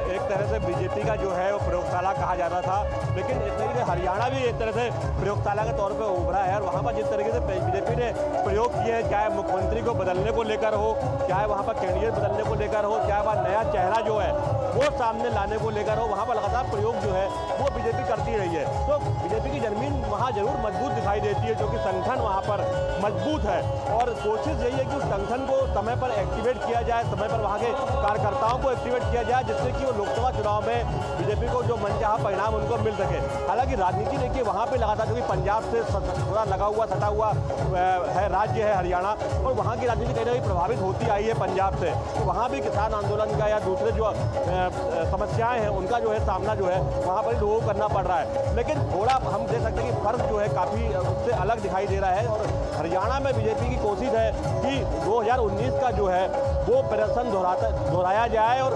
एक तरह से बीजेपी का जो है वो प्रयोगशाला कहा जाता था, लेकिन इस तरीके से हरियाणा भी एक तरह से प्रयोगशाला के तौर पे उभरा है। और वहाँ पर जिस तरीके से बीजेपी ने प्रयोग किए हैं, चाहे मुख्यमंत्री को बदलने को लेकर हो, चाहे वहाँ पर कैंडिडेट बदलने को लेकर हो, चाहे वहाँ नया चेहरा जो है वो सामने लाने को लेकर हो, वहाँ पर लगातार प्रयोग जो है वो बीजेपी करती रही है। तो बीजेपी की जमीन वहाँ जरूर मजबूत दिखाई देती है, जो कि संगठन वहाँ पर मजबूत है। और कोशिश यही है कि उस संगठन को समय पर एक्टिवेट किया जाए, समय पर वहाँ के कार्यकर्ताओं को एक्टिवेट किया जाए, जिससे कि वो लोकसभा चुनाव में बीजेपी को जो मनचाहा परिणाम उनको मिल सके। हालांकि राजनीति देखिए वहाँ पे लगातार, क्योंकि पंजाब से थोड़ा लगा हुआ सटा हुआ है राज्य है हरियाणा, और वहाँ की राजनीति कहीं ना कहीं प्रभावित होती आई है पंजाब से। तो वहाँ भी किसान आंदोलन का या दूसरे जो समस्याएं हैं उनका जो है सामना जो है वहाँ पर लोगों को करना पड़ रहा है। लेकिन थोड़ा हम देख सकते हैं कि फर्क जो है काफ़ी उससे अलग दिखाई दे रहा है। और हरियाणा में बीजेपी की कोशिश है कि 2000 2019 का जो है वो प्रदर्शन दोहराया जाए और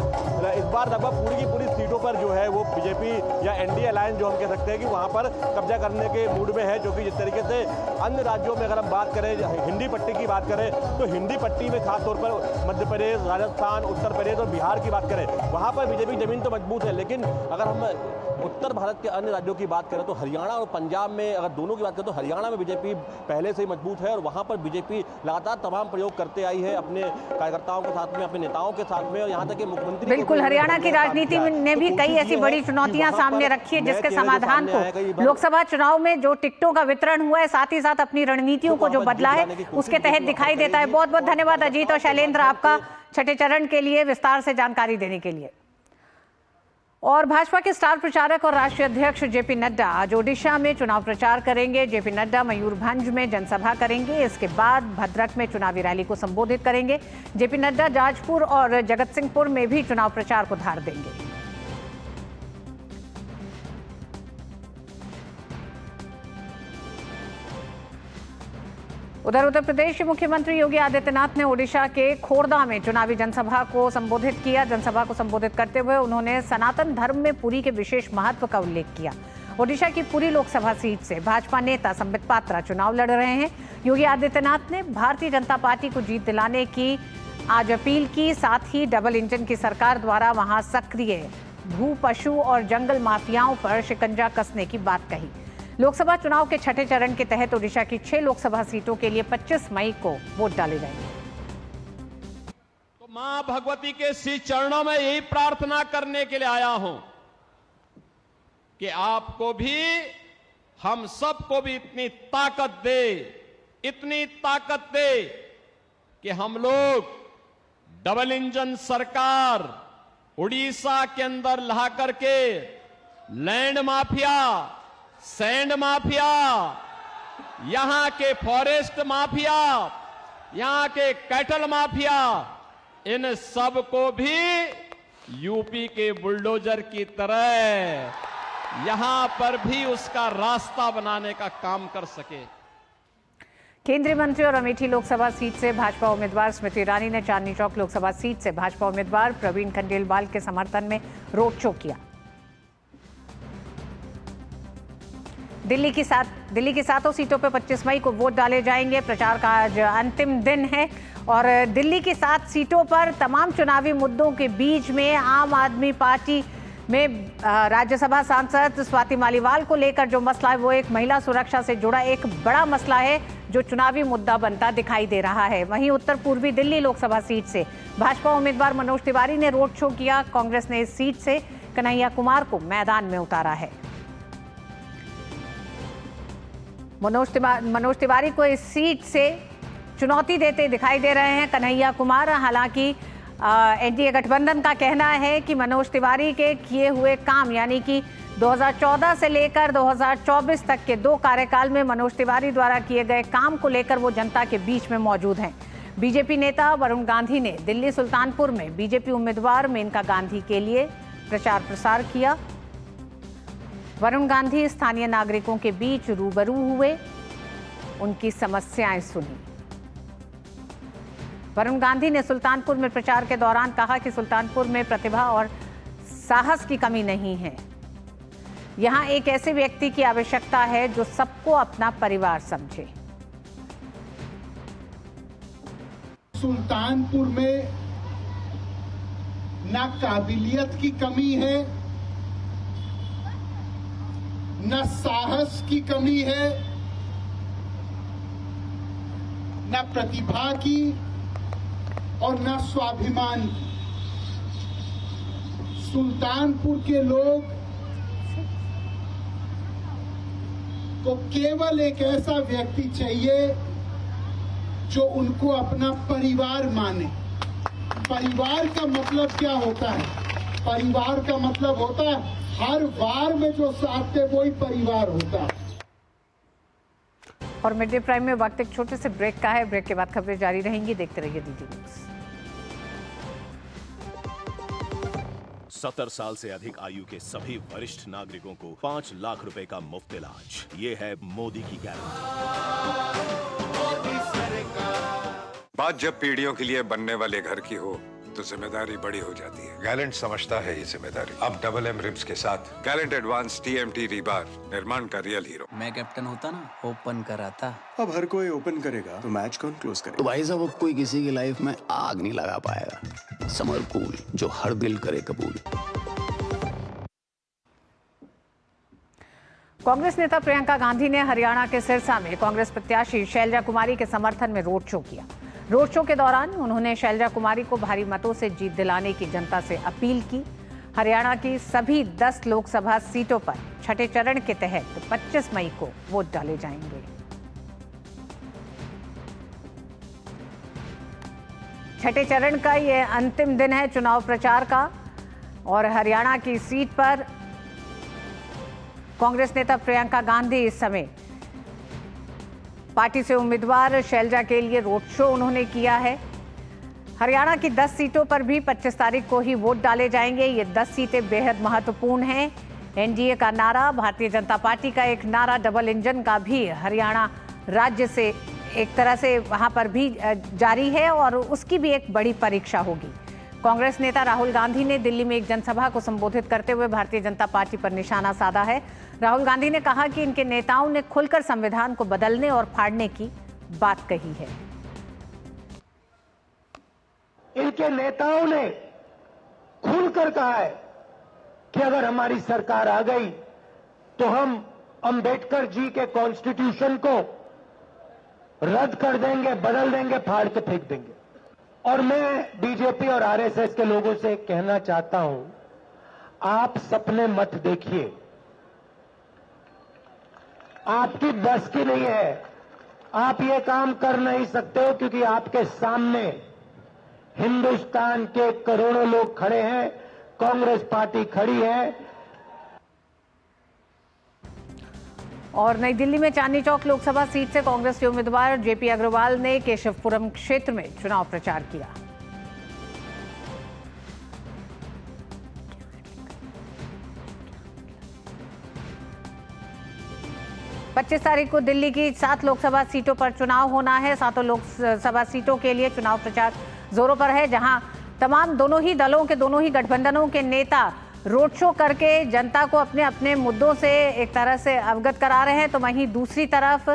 इस बार लगभग पूरी की पूरी सीटों पर जो है वो बीजेपी या एनडीए अलायंस जो हम कह सकते हैं कि वहाँ पर कब्जा करने के मूड में है, जो कि जिस तरीके से अन्य राज्यों में अगर हम बात करें, हिंदी पट्टी की बात करें, तो हिंदी पट्टी में खासतौर पर मध्य प्रदेश, राजस्थान, उत्तर प्रदेश और बिहार की बात करें, वहाँ पर बीजेपी जमीन तो मजबूत है। लेकिन अगर हम उत्तर भारत के अन्य राज्यों की बात करें तो हरियाणा और पंजाब में, अगर दोनों की बात करें तो हरियाणा में बीजेपी पहले से ही मजबूत है और वहाँ पर बीजेपी लगातार तमाम प्रयोग करते आई है अपने कार्यकर्ताओं के साथ में, अपने नेताओं के साथ में, और यहाँ तक कि मुख्यमंत्री बिल्कुल हरियाणा की राजनीति ने भी कई ऐसी बड़ी चुनौतियां सामने रखी है जिसके समाधान को लोकसभा चुनाव में जो टिकटों का वितरण हुआ है, साथ ही साथ अपनी रणनीतियों को जो बदला है उसके तहत दिखाई देता है। बहुत बहुत धन्यवाद अजीत और शैलेंद्र आपका छठे चरण के लिए विस्तार से जानकारी देने के लिए। और भाजपा के स्टार प्रचारक और राष्ट्रीय अध्यक्ष जेपी नड्डा आज ओडिशा में चुनाव प्रचार करेंगे। जेपी नड्डा मयूरभंज में जनसभा करेंगे, इसके बाद भद्रक में चुनावी रैली को संबोधित करेंगे। जेपी नड्डा जाजपुर और जगतसिंहपुर में भी चुनाव प्रचार को धार देंगे। उधर उत्तर प्रदेश के मुख्यमंत्री योगी आदित्यनाथ ने ओडिशा के खोरदा में चुनावी जनसभा को संबोधित किया। जनसभा को संबोधित करते हुए उन्होंने सनातन धर्म में पुरी के विशेष महत्व का उल्लेख किया। ओडिशा की पुरी लोकसभा सीट से भाजपा नेता संबित पात्रा चुनाव लड़ रहे हैं। योगी आदित्यनाथ ने भारतीय जनता पार्टी को जीत दिलाने की आज अपील की, साथ ही डबल इंजन की सरकार द्वारा वहां सक्रिय भू, पशु और जंगल माफियाओं पर शिकंजा कसने की बात कही। लोकसभा चुनाव के छठे चरण के तहत ओडिशा की 6 लोकसभा सीटों के लिए 25 मई को वोट डाले जाएंगे। तो मां भगवती के श्री चरणों में यही प्रार्थना करने के लिए आया हूं कि आपको भी, हम सबको भी इतनी ताकत दे कि हम लोग डबल इंजन सरकार उड़ीसा के अंदर ला करके लैंड माफिया, सैंड माफिया, यहां के फॉरेस्ट माफिया, यहां के कैटल माफिया, इन सब को भी यूपी के बुलडोजर की तरह यहां पर भी उसका रास्ता बनाने का काम कर सके। केंद्रीय मंत्री और अमेठी लोकसभा सीट से भाजपा उम्मीदवार स्मृति ईरानी ने चांदनी चौक लोकसभा सीट से भाजपा उम्मीदवार प्रवीण खंडेलवाल के समर्थन में रोड शो किया। दिल्ली की 7 सीटों पर 25 मई को वोट डाले जाएंगे। प्रचार का आज अंतिम दिन है और दिल्ली की 7 सीटों पर तमाम चुनावी मुद्दों के बीच में आम आदमी पार्टी में राज्यसभा सांसद स्वाति मालीवाल को लेकर जो मसला है वो एक महिला सुरक्षा से जुड़ा एक बड़ा मसला है जो चुनावी मुद्दा बनता दिखाई दे रहा है। वहीं उत्तर पूर्वी दिल्ली लोकसभा सीट से भाजपा उम्मीदवार मनोज तिवारी ने रोड शो किया। कांग्रेस ने इस सीट से कन्हैया कुमार को मैदान में उतारा है। मनोज तिवारी को इस सीट से चुनौती देते दिखाई दे रहे हैं कन्हैया कुमार। हालांकि एनडीए गठबंधन का कहना है कि मनोज तिवारी के किए हुए काम, यानी कि 2014 से लेकर 2024 तक के 2 कार्यकाल में मनोज तिवारी द्वारा किए गए काम को लेकर वो जनता के बीच में मौजूद हैं। बीजेपी नेता वरुण गांधी ने दिल्ली सुल्तानपुर में बीजेपी उम्मीदवार मेनका गांधी के लिए प्रचार प्रसार किया। वरुण गांधी स्थानीय नागरिकों के बीच रूबरू हुए, उनकी समस्याएं सुनी। वरुण गांधी ने सुल्तानपुर में प्रचार के दौरान कहा कि सुल्तानपुर में प्रतिभा और साहस की कमी नहीं है। यहां एक ऐसे व्यक्ति की आवश्यकता है जो सबको अपना परिवार समझे। सुल्तानपुर में ना काबिलियत की कमी है, न साहस की कमी है, न प्रतिभा की और न स्वाभिमान की। सुल्तानपुर के लोग को केवल एक ऐसा व्यक्ति चाहिए जो उनको अपना परिवार माने। परिवार का मतलब क्या होता है? परिवार का मतलब होता है हर बार में जो साथ थे वही परिवार होता है। और मिड डे प्राइम में वक्त एक छोटे से ब्रेक का है। ब्रेक के बाद खबरें जारी रहेंगी, देखते रहिए डीडी न्यूज़। 70 साल से अधिक आयु के सभी वरिष्ठ नागरिकों को 5 लाख रुपए का मुफ्त इलाज। ये है मोदी की गारंटी। बात जब पीढ़ियों के लिए बनने वाले घर की हो तो जिम्मेदारी बड़ी हो जाती है। गैलेंट समझता है ये जिम्मेदारी। अब डबल एम रिब्स के साथ गैलेंट एडवांस TMT रीबार, निर्माण का रियल हीरो। मैं कैप्टन होता ना, ओपन कराता। अब हर कोई ओपन करेगा तो मैच कौन क्लोज करेगा? तो भाई साहब, अब कोई किसी की लाइफ में आग नहीं लगा पाएगा। समर कूल, जो हर दिल करे कबूल। कांग्रेस नेता प्रियंका गांधी ने हरियाणा के सिरसा में कांग्रेस प्रत्याशी शैलजा कुमारी के समर्थन में रोड शो किया। रोड शो के दौरान उन्होंने शैलजा कुमारी को भारी मतों से जीत दिलाने की जनता से अपील की। हरियाणा की सभी 10 लोकसभा सीटों पर छठे चरण के तहत 25 मई को वोट डाले जाएंगे। छठे चरण का यह अंतिम दिन है चुनाव प्रचार का और हरियाणा की सीट पर कांग्रेस नेता प्रियंका गांधी इस समय पार्टी से उम्मीदवार शैलजा के लिए रोड शो उन्होंने किया है। हरियाणा की 10 सीटों पर भी 25 तारीख को ही वोट डाले जाएंगे। ये 10 सीटें बेहद महत्वपूर्ण हैं। एनडीए का नारा, भारतीय जनता पार्टी का एक नारा डबल इंजन का भी हरियाणा राज्य से एक तरह से वहां पर भी जारी है और उसकी भी एक बड़ी परीक्षा होगी। कांग्रेस नेता राहुल गांधी ने दिल्ली में एक जनसभा को संबोधित करते हुए भारतीय जनता पार्टी पर निशाना साधा है। राहुल गांधी ने कहा कि इनके नेताओं ने खुलकर संविधान को बदलने और फाड़ने की बात कही है। इनके नेताओं ने खुलकर कहा है कि अगर हमारी सरकार आ गई तो हम अंबेडकर जी के कॉन्स्टिट्यूशन को रद्द कर देंगे, बदल देंगे, फाड़ के फेंक देंगे। और मैं बीजेपी और आरएसएस के लोगों से कहना चाहता हूं, आप सपने मत देखिए, आपकी बस की नहीं है, आप ये काम कर नहीं सकते हो क्योंकि आपके सामने हिंदुस्तान के करोड़ों लोग खड़े हैं, कांग्रेस पार्टी खड़ी है। और नई दिल्ली में चांदनी चौक लोकसभा सीट से कांग्रेस के उम्मीदवार जेपी अग्रवाल ने केशवपुरम क्षेत्र में चुनाव प्रचार किया। पच्चीस तारीख को दिल्ली की 7 लोकसभा सीटों पर चुनाव होना है। 7 लोकसभा सीटों के लिए चुनाव प्रचार जोरों पर है, जहां तमाम दोनों ही दलों के, दोनों ही गठबंधनों के नेता रोड शो करके जनता को अपने अपने मुद्दों से एक तरह से अवगत करा रहे हैं। तो वहीं दूसरी तरफ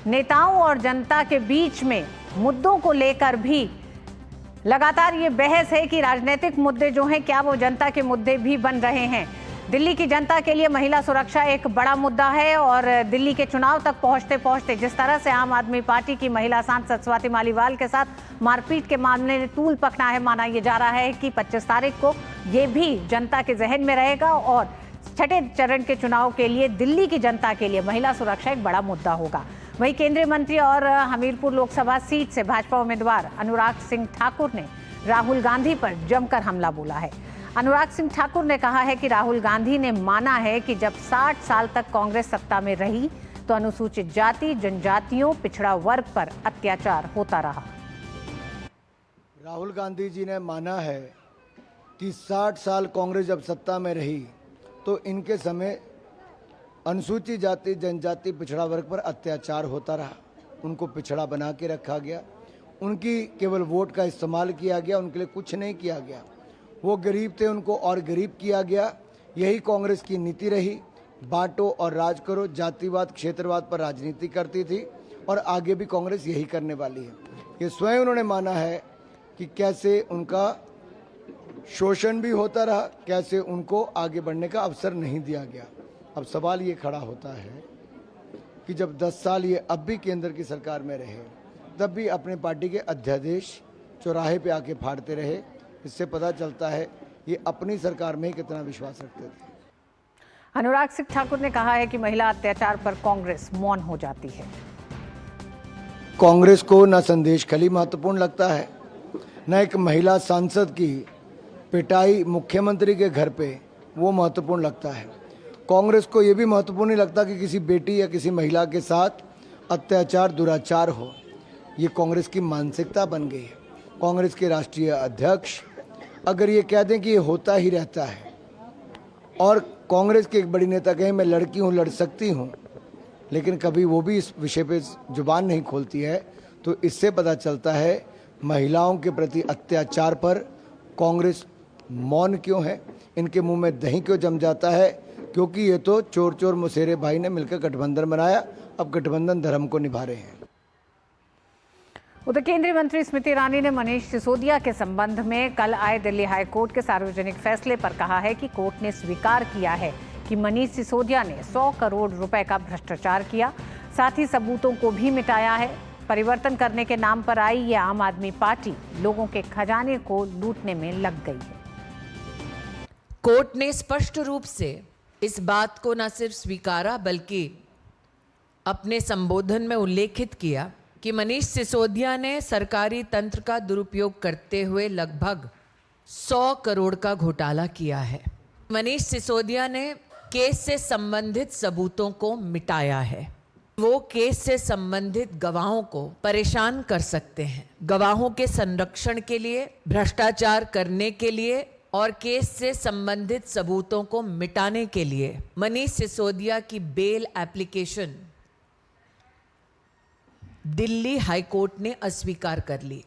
नेताओं और जनता के बीच में मुद्दों को लेकर भी लगातार ये बहस है कि राजनीतिक मुद्दे जो हैं क्या वो जनता के मुद्दे भी बन रहे हैं। दिल्ली की जनता के लिए महिला सुरक्षा एक बड़ा मुद्दा है और दिल्ली के चुनाव तक पहुंचते पहुंचते जिस तरह से आम आदमी पार्टी की महिला सांसद स्वाति मालीवाल के साथ मारपीट के मामले ने तूल पकड़ा है, माना यह जा रहा है कि 25 तारीख को ये भी जनता के जहन में रहेगा और छठे चरण के चुनाव के लिए दिल्ली की जनता के लिए महिला सुरक्षा एक बड़ा मुद्दा होगा। वहीं केंद्रीय मंत्री और हमीरपुर लोकसभा सीट से भाजपा उम्मीदवार अनुराग सिंह ठाकुर ने राहुल गांधी पर जमकर हमला बोला है। अनुराग सिंह ठाकुर ने कहा है कि राहुल गांधी ने माना है कि जब 60 साल तक कांग्रेस सत्ता में रही तो अनुसूचित जाति, जनजातियों, पिछड़ा वर्ग पर अत्याचार होता रहा। राहुल गांधी जी ने माना है कि 60 साल कांग्रेस जब सत्ता में रही तो इनके समय अनुसूचित जाति, जनजाति, पिछड़ा वर्ग पर अत्याचार होता रहा, उनको पिछड़ा बना के रखा गया, उनकी केवल वोट का इस्तेमाल किया गया, उनके लिए कुछ नहीं किया गया। वो गरीब थे, उनको और गरीब किया गया। यही कांग्रेस की नीति रही, बांटो और राज करो, जातिवाद, क्षेत्रवाद पर राजनीति करती थी और आगे भी कांग्रेस यही करने वाली है। ये स्वयं उन्होंने माना है कि कैसे उनका शोषण भी होता रहा, कैसे उनको आगे बढ़ने का अवसर नहीं दिया गया। अब सवाल ये खड़ा होता है कि जब 10 साल ये अब भी केंद्र की सरकार में रहे, तब भी अपने पार्टी के अध्यादेश चौराहे पे आके फाड़ते रहे। इससे पता चलता है ये अपनी सरकार में ही कितना विश्वास रखते थे। अनुराग सिंह ठाकुर ने कहा है कि महिला अत्याचार पर कांग्रेस मौन हो जाती है। कांग्रेस को न संदेश खली महत्वपूर्ण लगता है, न एक महिला सांसद की पिटाई मुख्यमंत्री के घर पे वो महत्वपूर्ण लगता है। कांग्रेस को ये भी महत्वपूर्ण नहीं लगता कि किसी बेटी या किसी महिला के साथ अत्याचार, दुराचार हो। ये कांग्रेस की मानसिकता बन गई है। कांग्रेस के राष्ट्रीय अध्यक्ष अगर ये कह दें कि ये होता ही रहता है और कांग्रेस के एक बड़ी नेता कहें मैं लड़की हूँ, लड़ सकती हूँ, लेकिन कभी वो भी इस विषय पे जुबान नहीं खोलती है, तो इससे पता चलता है महिलाओं के प्रति अत्याचार पर कांग्रेस मौन क्यों है, इनके मुंह में दही क्यों जम जाता है? क्योंकि ये तो चोर चोर मुसेरे भाई ने मिलकर गठबंधन बनाया, अब गठबंधन धर्म को निभा रहे हैं। उधर केंद्रीय मंत्री स्मृति ईरानी ने मनीष सिसोदिया के संबंध में कल आए दिल्ली हाई कोर्ट के सार्वजनिक फैसले पर कहा है कि कोर्ट ने स्वीकार किया है कि मनीष सिसोदिया ने 100 करोड़ रुपए का भ्रष्टाचार किया, साथ ही सबूतों को भी मिटाया है। परिवर्तन करने के नाम पर आई ये आम आदमी पार्टी लोगों के खजाने को लूटने में लग गई है। कोर्ट ने स्पष्ट रूप से इस बात को न सिर्फ स्वीकारा बल्कि अपने संबोधन में उल्लेखित किया कि मनीष सिसोदिया ने सरकारी तंत्र का दुरुपयोग करते हुए लगभग 100 करोड़ का घोटाला किया है। मनीष सिसोदिया ने केस से संबंधित सबूतों को मिटाया है। वो केस से संबंधित गवाहों को परेशान कर सकते हैं। गवाहों के संरक्षण के लिए, भ्रष्टाचार करने के लिए और केस से संबंधित सबूतों को मिटाने के लिए मनीष सिसोदिया की बेल एप्लीकेशन दिल्ली हाईकोर्ट ने अस्वीकार कर ली।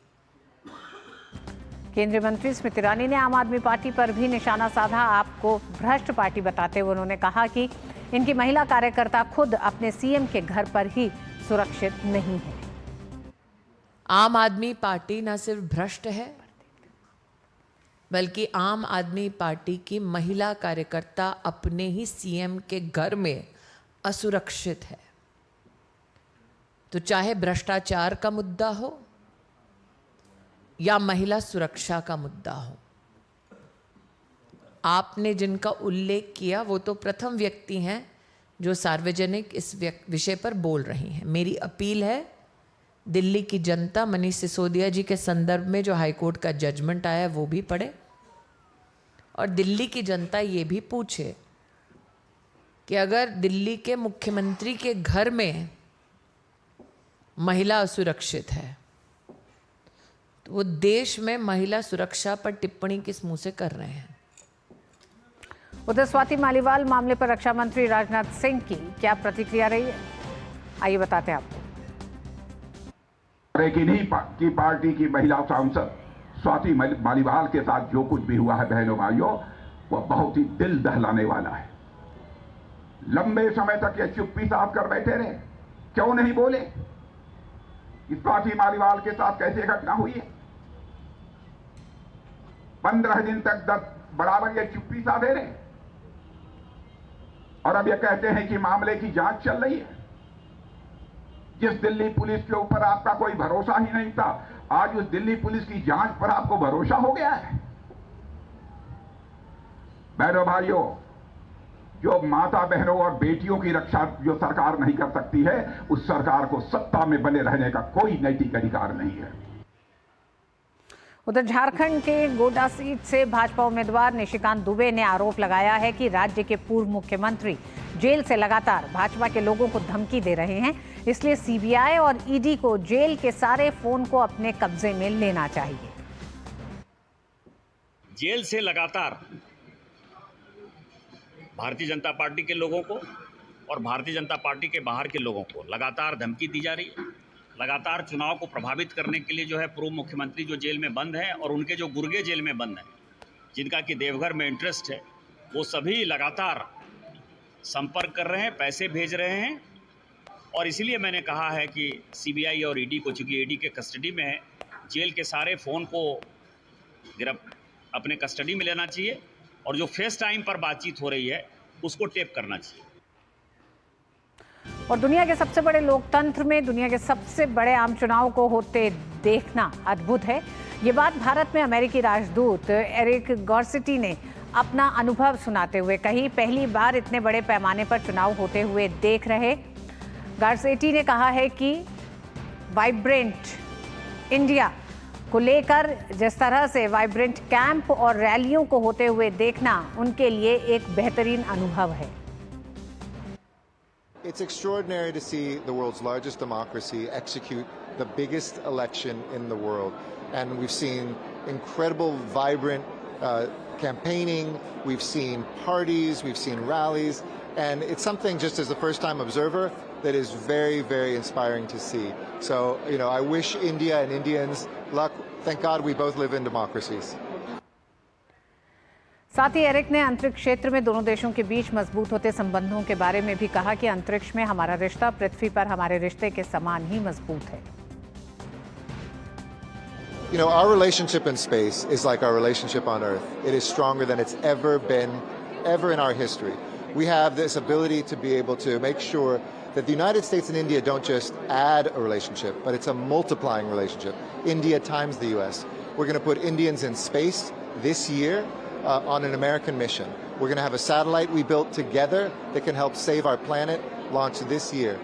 केंद्रीय मंत्री स्मृति ईरानी ने आम आदमी पार्टी पर भी निशाना साधा। आपको भ्रष्ट पार्टी बताते हुए उन्होंने कहा कि इनकी महिला कार्यकर्ता खुद अपने सीएम के घर पर ही सुरक्षित नहीं है। आम आदमी पार्टी न सिर्फ भ्रष्ट है बल्कि आम आदमी पार्टी की महिला कार्यकर्ता अपने ही सीएम के घर में असुरक्षित है। तो चाहे भ्रष्टाचार का मुद्दा हो या महिला सुरक्षा का मुद्दा हो, आपने जिनका उल्लेख किया वो तो प्रथम व्यक्ति हैं जो सार्वजनिक इस विषय पर बोल रही हैं। मेरी अपील है, दिल्ली की जनता मनीष सिसोदिया जी के संदर्भ में जो हाईकोर्ट का जजमेंट आया है वो भी पढ़े और दिल्ली की जनता ये भी पूछे कि अगर दिल्ली के मुख्यमंत्री के घर में महिला असुरक्षित है तो वो देश में महिला सुरक्षा पर टिप्पणी किस मुंह से कर रहे हैं। उधर स्वाति मालीवाल मामले पर रक्षा मंत्री राजनाथ सिंह की क्या प्रतिक्रिया रही है, आइए बताते हैं आपको। किन्हीं की पार्टी की महिला सांसद स्वाति मालीवाल के साथ जो कुछ भी हुआ है बहनों भाइयों, वह बहुत ही दिल दहलाने वाला है। लंबे समय तक ये चुप्पी साध कर बैठे रहे, क्यों नहीं बोले? स्वाति मालीवाल के साथ कैसे घटना हुई है? 15 दिन तक बराबर ये चुप्पी साधे रहे और अब ये कहते हैं कि मामले की जांच चल रही है। जिस दिल्ली पुलिस के ऊपर आपका कोई भरोसा ही नहीं था, आज उस दिल्ली पुलिस की जांच पर आपको भरोसा हो गया है। बहनों भाइयों, जो माता बहनों और बेटियों की रक्षा जो सरकार नहीं कर सकती है, उस सरकार को सत्ता में बने रहने का कोई नैतिक अधिकार नहीं है। उधर झारखंड के गोड्डा सीट से भाजपा उम्मीदवार निशिकांत दुबे ने आरोप लगाया है कि राज्य के पूर्व मुख्यमंत्री जेल से लगातार भाजपा के लोगों को धमकी दे रहे हैं, इसलिए सीबीआई और ईडी को जेल के सारे फोन को अपने कब्जे में लेना चाहिए। जेल से लगातार भारतीय जनता पार्टी के लोगों को और भारतीय जनता पार्टी के बाहर के लोगों को लगातार धमकी दी जा रही है। लगातार चुनाव को प्रभावित करने के लिए जो है पूर्व मुख्यमंत्री जो जेल में बंद हैं और उनके जो गुर्गे जेल में बंद हैं, जिनका कि देवघर में इंटरेस्ट है, वो सभी लगातार संपर्क कर रहे हैं, पैसे भेज रहे हैं। और इसीलिए मैंने कहा है कि सीबीआई और ईडी को, चूँकि ईडी के कस्टडी में है, जेल के सारे फ़ोन को अपने कस्टडी में लेना चाहिए और जो फेस टाइम पर बातचीत हो रही है उसको टेप करना चाहिए। और दुनिया के सबसे बड़े लोकतंत्र में दुनिया के सबसे बड़े आम चुनाव को होते देखना अद्भुत है। ये बात भारत में अमेरिकी राजदूत एरिक गॉर्सिटी ने अपना अनुभव सुनाते हुए कही। पहली बार इतने बड़े पैमाने पर चुनाव होते हुए देख रहे गॉर्सिटी ने कहा है कि वाइब्रेंट इंडिया को लेकर जिस तरह से वाइब्रेंट कैंप और रैलियों को होते हुए देखना उनके लिए एक बेहतरीन अनुभव है। It's extraordinary to see the world's largest democracy execute the biggest election in the world. And we've seen incredible, vibrant campaigning. We've seen parties, we've seen rallies. And it's something, just as a first-time observer, that is very, very inspiring to see. So, I wish India and Indians luck Thank God we both live in democracies. साथ ही एरिक ने अंतरिक्ष क्षेत्र में दोनों देशों के बीच मजबूत होते संबंधों के बारे में भी कहा कि अंतरिक्ष में हमारा रिश्ता पृथ्वी पर हमारे रिश्ते के समान ही मजबूत है। You know, our relationship in space is like our relationship on Earth. It is stronger than it's ever been, ever in our history. We have this ability to be able to make sure that the United States and India don't just add a relationship, but it's a multiplying relationship. India times the U.S. We're going to put Indians in space this year on an American mission. We're going to have a satellite we built together that can help save our planet launch this year.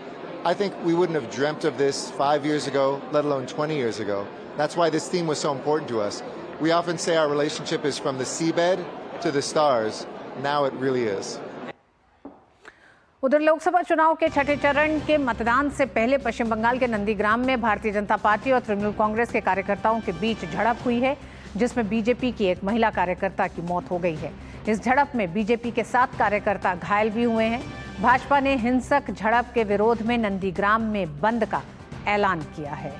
I think we wouldn't have dreamt of this 5 years ago, let alone 20 years ago. That's why this theme was so important to us. We often say our relationship is from the seabed to the stars. Now it really is. उधर लोकसभा चुनाव के छठे चरण के मतदान से पहले पश्चिम बंगाल के नंदीग्राम में भारतीय जनता पार्टी और तृणमूल कांग्रेस के कार्यकर्ताओं के बीच झड़प हुई है, जिसमें बीजेपी की एक महिला कार्यकर्ता की मौत हो गई है। इस झड़प में बीजेपी के 7 कार्यकर्ता घायल भी हुए हैं। भाजपा ने हिंसक झड़प के विरोध में नंदीग्राम में बंद का ऐलान किया है।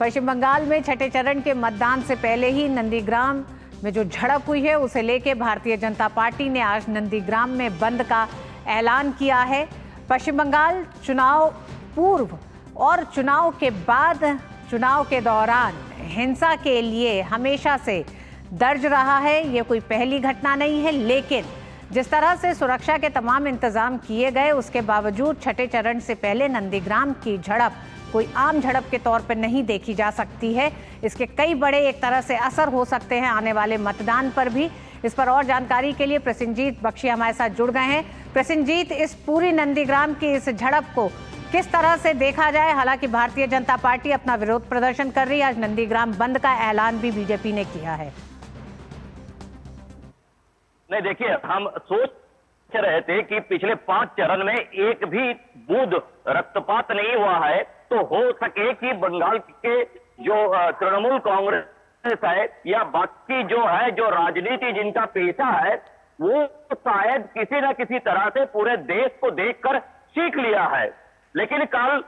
पश्चिम बंगाल में छठे चरण के मतदान से पहले ही नंदीग्राम में जो झड़प हुई है उसे लेके भारतीय जनता पार्टी ने आज नंदीग्राम में बंद का ऐलान किया है। पश्चिम बंगाल चुनाव पूर्व और चुनाव के बाद चुनाव के दौरान हिंसा के लिए हमेशा से दर्ज रहा है। ये कोई पहली घटना नहीं है, लेकिन जिस तरह से सुरक्षा के तमाम इंतजाम किए गए उसके बावजूद छठे चरण से पहले नंदीग्राम की झड़प कोई आम झड़प के तौर पर नहीं देखी जा सकती है। इसके कई बड़े एक तरह से असर हो सकते हैं आने वाले मतदान पर भी। इस पर और जानकारी के लिए प्रसेनजीत बख्शी हमारे साथ जुड़ गए हैं। प्रसेनजीत, इस पूरी नंदीग्राम की इस झड़प को किस तरह से देखा जाए? हालांकि भारतीय जनता पार्टी अपना विरोध प्रदर्शन कर रही है, आज नंदीग्राम बंद का ऐलान भी बीजेपी ने किया है। नहीं, देखिए, हम सोच रहे थे कि पिछले 5 चरण में एक भी बूंद रक्तपात नहीं हुआ है, तो हो सके कि बंगाल के जो तृणमूल कांग्रेस है या बाकी जो है जो राजनीति जिनका पेशा है, वो शायद किसी न किसी तरह से पूरे देश को देखकर सीख लिया है। लेकिन कल,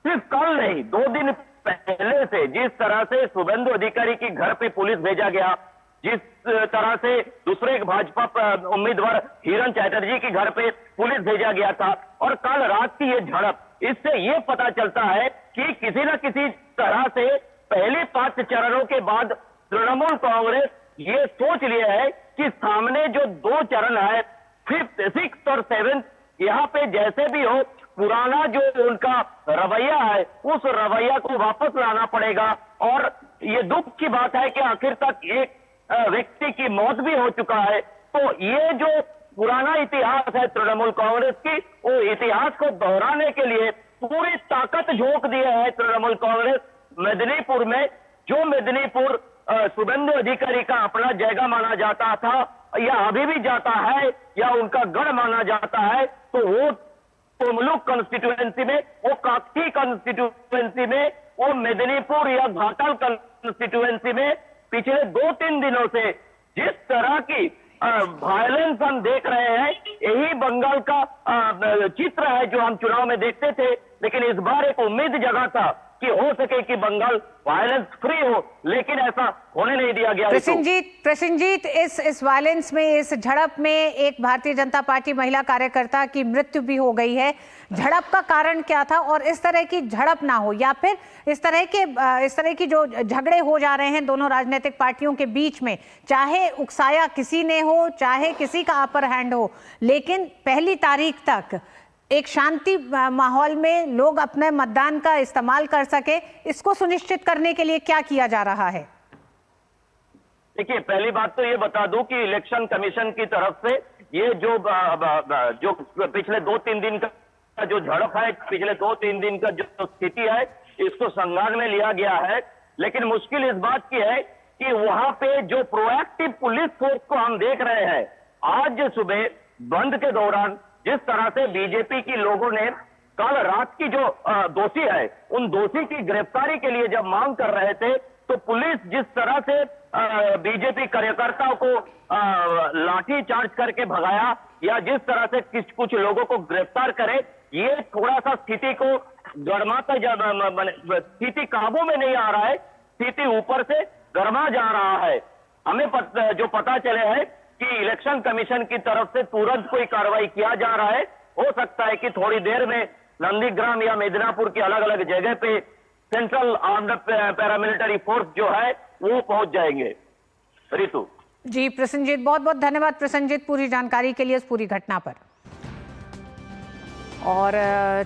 सिर्फ कल नहीं, 2 दिन पहले से जिस तरह से शुभेंदु अधिकारी के घर पे पुलिस भेजा गया, जिस तरह से दूसरे भाजपा उम्मीदवार हिरण चैटर्जी के घर पे पुलिस भेजा गया था, और कल रात की ये झड़प, इससे ये पता चलता है कि किसी न किसी तरह से पहले 5 चरणों के बाद तृणमूल कांग्रेस ये सोच लिया है कि सामने जो 2 चरण है, 5th, 6th और 7th, यहाँ पे जैसे भी हो पुराना जो उनका रवैया है उस रवैया को वापस लाना पड़ेगा। और ये दुख की बात है कि आखिर तक एक व्यक्ति की मौत भी हो चुका है, तो ये जो पुराना इतिहास है तृणमूल कांग्रेस की, वो इतिहास को दोहराने के लिए पूरी ताकत झोंक दी है तृणमूल कांग्रेस मेदिनीपुर में। जो मेदिनीपुर शुभेंदु अधिकारी का अपना जगह माना जाता था या अभी भी जाता है या उनका गढ़ माना जाता है, तो वो तमलुक कंस्टिट्यूएंसी में, वो काकटी कंस्टिट्यूएंसी में, वो मेदिनीपुर या घाटल कंस्टिट्यूएंसी में पिछले 2-3 दिनों से जिस तरह की वायलेंस हम देख रहे हैं, यही बंगाल का चित्र है जो हम चुनाव में देखते थे। लेकिन इस बार एक उम्मीद जगा था कि हो सके कि बंगाल वायलेंस फ्री हो, लेकिन ऐसा होने नहीं दिया गया। प्रसेनजीत, इस वायलेंस में, इस झड़प में एक भारतीय जनता पार्टी महिला कार्यकर्ता की मृत्यु भी हो गई है। झड़प का कारण क्या था, और इस तरह की झड़प ना हो या फिर इस तरह की जो झगड़े हो जा रहे हैं दोनों राजनीतिक पार्टियों के बीच में, चाहे उकसाया किसी ने हो, चाहे किसी का अपर हैंड हो, लेकिन 1 तारीख तक एक शांति माहौल में लोग अपने मतदान का इस्तेमाल कर सके, इसको सुनिश्चित करने के लिए क्या किया जा रहा है? देखिए, पहली बात तो ये बता दूं कि इलेक्शन कमीशन की तरफ से ये जो पिछले 2-3 दिन का जो झड़प है, पिछले 2-3 दिन का जो स्थिति है, इसको संज्ञान में लिया गया है। लेकिन मुश्किल इस बात की है कि वहां पे जो प्रोएक्टिव पुलिस फोर्स को हम देख रहे हैं, आज सुबह बंद के दौरान जिस तरह से बीजेपी की लोगों ने कल रात की जो दोषी है, उन दोषी की गिरफ्तारी के लिए जब मांग कर रहे थे, तो पुलिस जिस तरह से बीजेपी कार्यकर्ताओं को लाठी चार्ज करके भगाया या जिस तरह से कुछ लोगों को गिरफ्तार करे, ये थोड़ा सा स्थिति को गरमाता स्थिति काबू में नहीं आ रहा है, स्थिति ऊपर से गरमा जा रहा है। हमें जो पता चले है कि इलेक्शन कमीशन की तरफ से तुरंत कोई कार्रवाई किया जा रहा है। हो सकता है कि थोड़ी देर में नंदीग्राम या मिदनापुर की अलग अलग जगह पे सेंट्रल आर्म्ड पैरामिलिट्री फोर्स जो है वो पहुंच जाएंगे। रितु जी, प्रसन्नजीत, बहुत बहुत धन्यवाद प्रसन्नजीत पूरी जानकारी के लिए इस पूरी घटना पर। और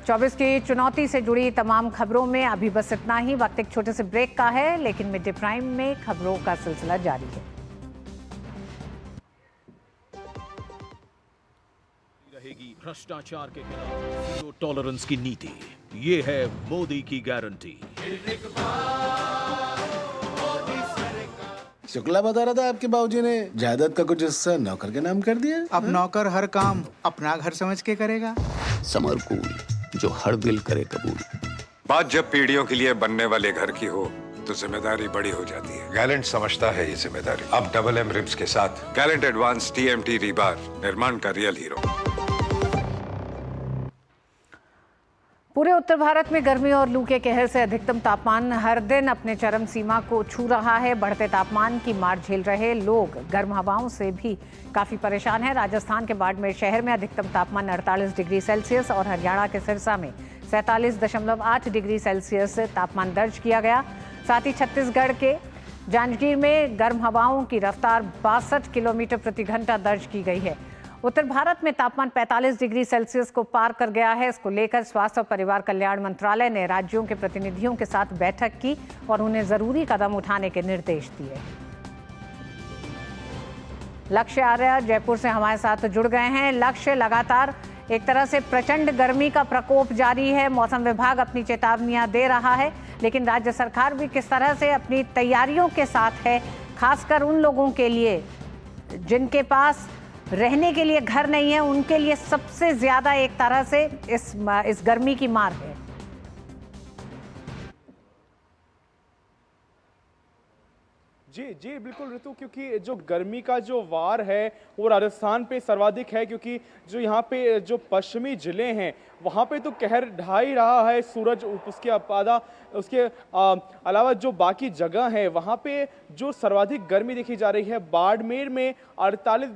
24 की चुनौती से जुड़ी तमाम खबरों में अभी बस इतना ही। वक्त एक छोटे से ब्रेक का है, लेकिन मिड डे प्राइम में खबरों का सिलसिला जारी है। रहेगी भ्रष्टाचार के खिलाफ जीरो टॉलरेंस की नीति, ये है मोदी की गारंटी। शुक्ला बता रहा था आपके बाबूजी ने जायदाद का कुछ हिस्सा नौकर के नाम कर दिया। अब नौकर हर काम अपना घर समझ के करेगा। समर कूल, जो हर दिल करे कबूल। बात जब पीढ़ियों के लिए बनने वाले घर की हो तो जिम्मेदारी बड़ी हो जाती है। गैलेंट समझता है ये जिम्मेदारी। अब डबल एम रिब्स के साथ गैलेंट एडवांस TMT रीबार, निर्माण का रियल हीरो। पूरे उत्तर भारत में गर्मी और लू के कहर से अधिकतम तापमान हर दिन अपने चरम सीमा को छू रहा है। बढ़ते तापमान की मार झेल रहे लोग गर्म हवाओं से भी काफ़ी परेशान हैं। राजस्थान के बाड़मेर शहर में अधिकतम तापमान 48 डिग्री सेल्सियस और हरियाणा के सिरसा में 47.8 डिग्री सेल्सियस तापमान दर्ज किया गया। साथ ही छत्तीसगढ़ के जांजगीर में गर्म हवाओं की रफ्तार 62 किलोमीटर प्रति घंटा दर्ज की गई है। उत्तर भारत में तापमान 45 डिग्री सेल्सियस को पार कर गया है। इसको लेकर स्वास्थ्य और परिवार कल्याण मंत्रालय ने राज्यों के प्रतिनिधियों के साथ बैठक की और उन्हें जरूरी कदम उठाने के निर्देश दिए। लक्ष्य आर्य जयपुर से हमारे साथ जुड़ गए हैं। लक्ष्य, लगातार एक तरह से प्रचंड गर्मी का प्रकोप जारी है। मौसम विभाग अपनी चेतावनियां दे रहा है, लेकिन राज्य सरकार भी किस तरह से अपनी तैयारियों के साथ है, खासकर उन लोगों के लिए जिनके पास रहने के लिए घर नहीं है, उनके लिए सबसे ज्यादा एक तरह से इस गर्मी की मार है। जी बिल्कुल ऋतु, क्योंकि जो गर्मी का जो वार है वो राजस्थान पे सर्वाधिक है, क्योंकि जो यहाँ पे जो पश्चिमी जिले हैं वहाँ पे तो कहर ढा ही रहा है सूरज। उसके अलावा जो बाकी जगह है वहाँ पे जो सर्वाधिक गर्मी देखी जा रही है। बाड़मेर में 48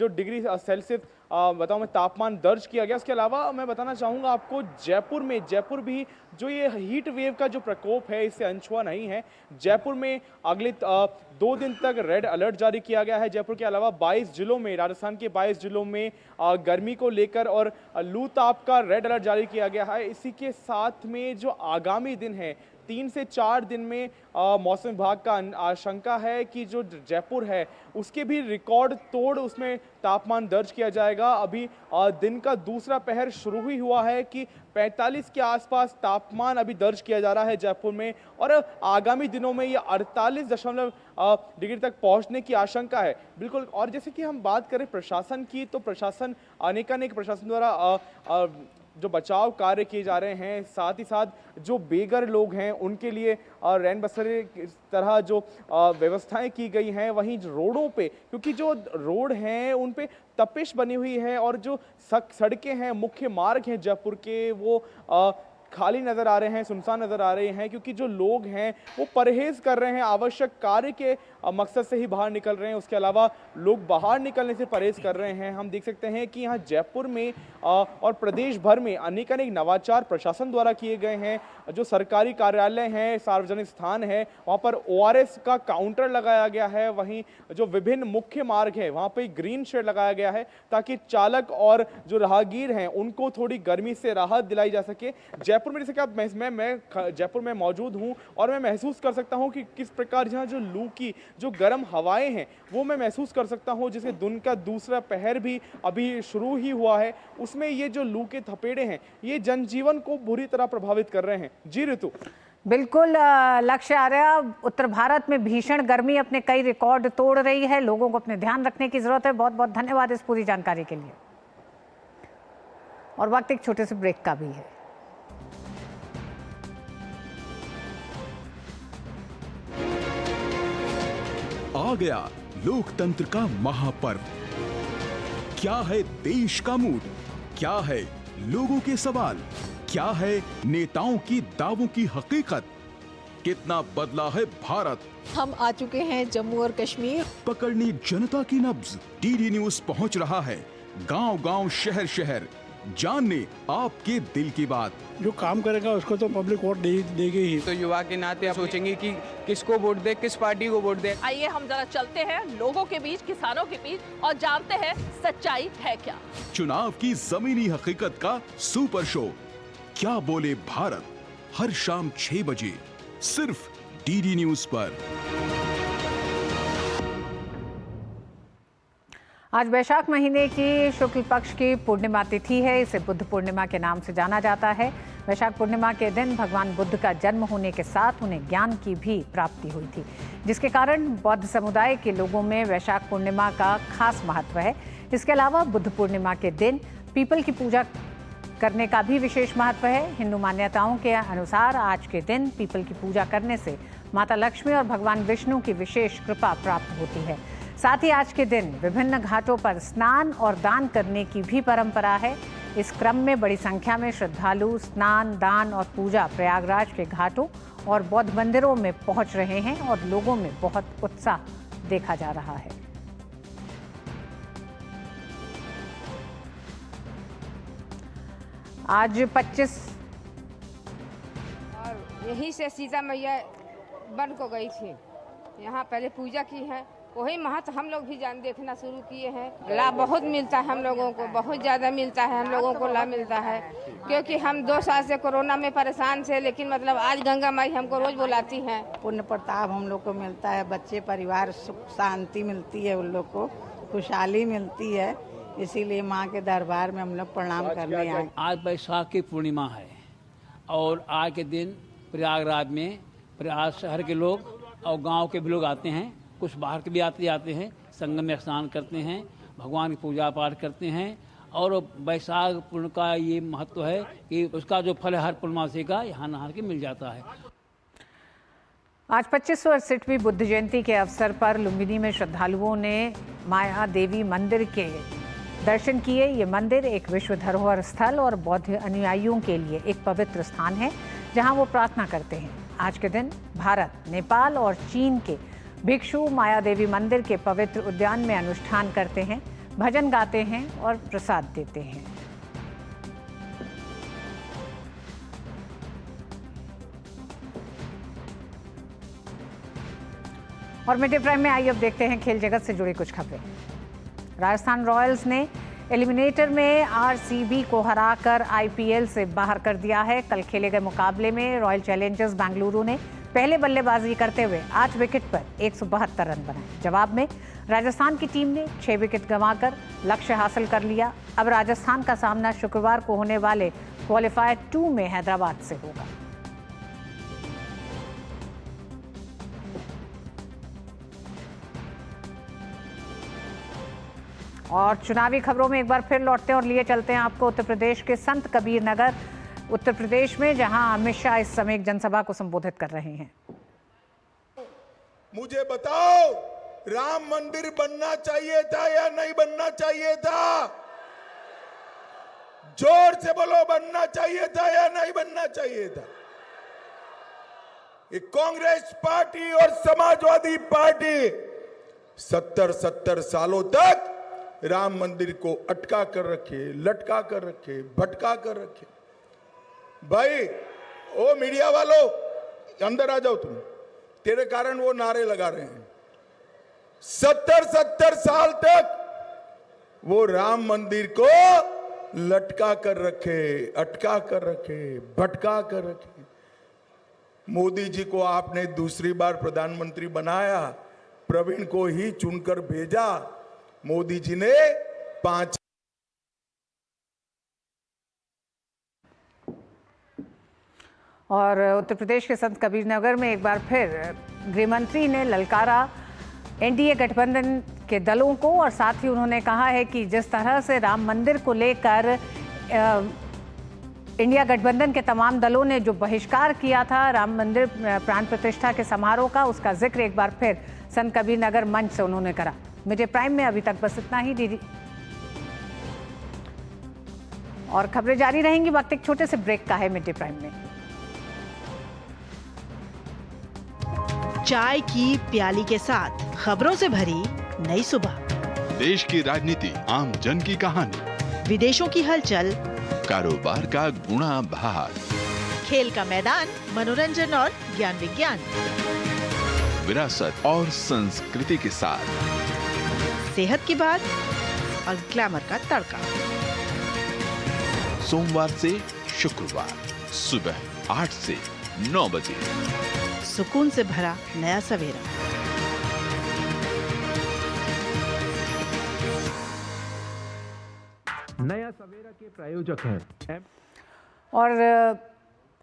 डिग्री सेल्सियस बताऊँ मैं तापमान दर्ज किया गया। इसके अलावा मैं बताना चाहूँगा आपको जयपुर भी जो ये हीट वेव का जो प्रकोप है इससे अनछुआ नहीं है। जयपुर में अगले 2 दिन तक रेड अलर्ट जारी किया गया है। जयपुर के अलावा 22 जिलों में, राजस्थान के 22 जिलों में गर्मी को लेकर और लू ताप का रेड अलर्ट जारी किया गया है। इसी के साथ में जो आगामी दिन है 3 से 4 दिन में मौसम विभाग का आशंका है कि जो जयपुर है उसके भी रिकॉर्ड तोड़ उसमें तापमान दर्ज किया जाएगा। अभी दिन का दूसरा पहर शुरू ही हुआ है कि 45 के आसपास तापमान अभी दर्ज किया जा रहा है जयपुर में, और आगामी दिनों में ये 48 डिग्री तक पहुंचने की आशंका है। बिल्कुल। और जैसे कि हम बात करें प्रशासन की, तो प्रशासन अनेकानेक प्रशासन द्वारा जो बचाव कार्य किए जा रहे हैं, साथ ही साथ जो बेघर लोग हैं उनके लिए रैन बसेरे की तरह जो व्यवस्थाएं की गई हैं। वहीं रोडों पे, क्योंकि जो रोड हैं उन पे तपिश बनी हुई है और जो सड़कें हैं, मुख्य मार्ग हैं जयपुर के, वो खाली नज़र आ रहे हैं, सुनसान नज़र आ रहे हैं, क्योंकि जो लोग हैं वो परहेज कर रहे हैं, आवश्यक कार्य के मकसद से ही बाहर निकल रहे हैं। उसके अलावा लोग बाहर निकलने से परहेज कर रहे हैं। हम देख सकते हैं कि यहाँ जयपुर में और प्रदेश भर में अनेक नवाचार प्रशासन द्वारा किए गए हैं। जो सरकारी कार्यालय हैं, सार्वजनिक स्थान है, वहाँ पर ORS का काउंटर लगाया गया है। वहीं जो विभिन्न मुख्य मार्ग है वहाँ पर ग्रीन शेड लगाया गया है ताकि चालक और जो राहगीर हैं उनको थोड़ी गर्मी से राहत दिलाई जा सके। जयपुर में जैसे कि आप मैं जयपुर में मौजूद हूं और मैं महसूस कर सकता हूं कि किस प्रकार यहाँ जो लू की जो गर्म हवाएं हैं वो मैं महसूस कर सकता हूं। जैसे दिन का दूसरा पहर भी अभी शुरू ही हुआ है, उसमें ये जो लू के थपेड़े हैं ये जनजीवन को बुरी तरह प्रभावित कर रहे हैं। जी ऋतु। बिल्कुल लक्ष्य आर्या, उत्तर भारत में भीषण गर्मी अपने कई रिकॉर्ड तोड़ रही है। लोगों को अपने ध्यान रखने की जरूरत है। बहुत बहुत धन्यवाद इस पूरी जानकारी के लिए। और वक्त एक छोटे से ब्रेक का भी है। आ गया लोकतंत्र का महापर्व। क्या है देश का मूड, क्या है लोगों के सवाल, क्या है नेताओं की दावों की हकीकत? कितना बदला है भारत? हम आ चुके हैं जम्मू और कश्मीर। पकड़नी जनता की नब्ज। डीडी न्यूज पहुंच रहा है गांव-गांव, शहर-शहर, जानने आपके दिल की बात। जो काम करेगा उसको तो पब्लिक वोट देगी ही। तो युवा के नाते आप सोचेंगे कि किसको वोट दे, किस पार्टी को वोट दे। आइए हम जरा चलते हैं लोगों के बीच, किसानों के बीच, और जानते हैं सच्चाई है क्या। चुनाव की जमीनी हकीकत का सुपर शो क्या बोले भारत, हर शाम 6 बजे सिर्फ डीडी न्यूज पर। आज वैशाख महीने की शुक्ल पक्ष की पूर्णिमा तिथि है। इसे बुद्ध पूर्णिमा के नाम से जाना जाता है। वैशाख पूर्णिमा के दिन भगवान बुद्ध का जन्म होने के साथ उन्हें ज्ञान की भी प्राप्ति हुई थी, जिसके कारण बौद्ध समुदाय के लोगों में वैशाख पूर्णिमा का खास महत्व है। इसके अलावा बुद्ध पूर्णिमा के दिन पीपल की पूजा करने का भी विशेष महत्व है। हिंदू मान्यताओं के अनुसार आज के दिन पीपल की पूजा करने से माता लक्ष्मी और भगवान विष्णु की विशेष कृपा प्राप्त होती है। साथ ही आज के दिन विभिन्न घाटों पर स्नान और दान करने की भी परंपरा है। इस क्रम में बड़ी संख्या में श्रद्धालु स्नान, दान और पूजा प्रयागराज के घाटों और बौद्ध मंदिरों में पहुंच रहे हैं और लोगों में बहुत उत्साह देखा जा रहा है। आज 25 और यहीं से सीता मैया बन को गई थी, यहाँ पहले पूजा की है, वही महत्व हम लोग भी देखना शुरू किए हैं। लाभ बहुत मिलता है हम लोगों को, बहुत ज़्यादा मिलता है हम लोगों को लाभ मिलता है, क्योंकि हम 2 साल से कोरोना में परेशान थे, लेकिन मतलब आज गंगा माई हमको रोज बुलाती हैं। पुण्य प्रताप हम लोग को मिलता है, बच्चे परिवार सुख शांति मिलती है, उन लोग को खुशहाली मिलती है, इसीलिए माँ के दरबार में हम लोग प्रणाम करने आए। आज वैशाख की पूर्णिमा है और आज के दिन प्रयागराज में प्रयाग शहर के लोग और गांव के भी लोग आते हैं, कुछ बाहर के भी आते हैं, संगम में स्नान करते हैं, भगवान की पूजा पाठ करते हैं। और वैशाख पूर्णिमा का ये महत्व है कि उसका जो फल है हर पूर्णमासी का यहाँ नहा के मिल जाता है। आज 2568वीं बुद्ध जयंती के अवसर पर लुम्बिनी में श्रद्धालुओं ने माया देवी मंदिर के दर्शन किए। ये मंदिर एक विश्व धरोहर स्थल और बौद्ध अनुयायियों के लिए एक पवित्र स्थान है, जहां वो प्रार्थना करते हैं। आज के दिन भारत, नेपाल और चीन के भिक्षु माया देवी मंदिर के पवित्र उद्यान में अनुष्ठान करते हैं, भजन गाते हैं और प्रसाद देते हैं। और मिड डे प्राइम में आइए अब देखते हैं खेल जगत से जुड़ी कुछ खबरें। राजस्थान रॉयल्स ने एलिमिनेटर में आरसीबी को हराकर आईपीएल से बाहर कर दिया है। कल खेले गए मुकाबले में रॉयल चैलेंजर्स बेंगलुरु ने पहले बल्लेबाजी करते हुए 8 विकेट पर 172 रन बनाए। जवाब में राजस्थान की टीम ने 6 विकेट गंवाकर लक्ष्य हासिल कर लिया। अब राजस्थान का सामना शुक्रवार को होने वाले क्वालिफायर 2 में हैदराबाद से होगा। और चुनावी खबरों में एक बार फिर लौटते हैं और लिए चलते हैं आपको उत्तर प्रदेश के संत कबीर नगर उत्तर प्रदेश में, जहां अमित शाह इस समय एक जनसभा को संबोधित कर रहे हैं। मुझे बताओ, राम मंदिर बनना चाहिए था या नहीं बनना चाहिए था? जोर से बोलो, बनना चाहिए था या नहीं बनना चाहिए था? ये कांग्रेस पार्टी और समाजवादी पार्टी 70 सालों तक राम मंदिर को अटका कर रखे, लटका कर रखे, भटका कर रखे। भाई ओ मीडिया वालों, अंदर आ जाओ, तुम तेरे कारण वो नारे लगा रहे हैं। 70 साल तक वो राम मंदिर को लटका कर रखे, अटका कर रखे, भटका कर रखे। मोदी जी को आपने दूसरी बार प्रधानमंत्री बनाया, प्रवीण को ही चुनकर भेजा। मोदी जी ने 5 और उत्तर प्रदेश के संत कबीर नगर में एक बार फिर गृहमंत्री ने ललकारा एनडीए गठबंधन के दलों को, और साथ ही उन्होंने कहा है कि जिस तरह से राम मंदिर को लेकर इंडिया गठबंधन के तमाम दलों ने जो बहिष्कार किया था राम मंदिर प्राण प्रतिष्ठा के समारोह का, उसका जिक्र एक बार फिर संत कबीर नगर मंच से उन्होंने करा। मिड डे प्राइम में अभी तक बस इतना ही। डीडी और खबरें जारी रहेंगी। वक्त एक छोटे से ब्रेक का है मिड डे प्राइम में। चाय की प्याली के साथ खबरों से भरी नई सुबह, देश की राजनीति, आम जन की कहानी, विदेशों की हलचल, कारोबार का गुणा भाग, खेल का मैदान, मनोरंजन और ज्ञान विज्ञान, विरासत और संस्कृति के साथ सेहत की बात और ग्लैमर का तड़का। सोमवार से शुक्रवार सुबह 8 से 9 बजे। सुकून से भरा नया सवेरा। नया सवेरा के प्रायोजक हैं और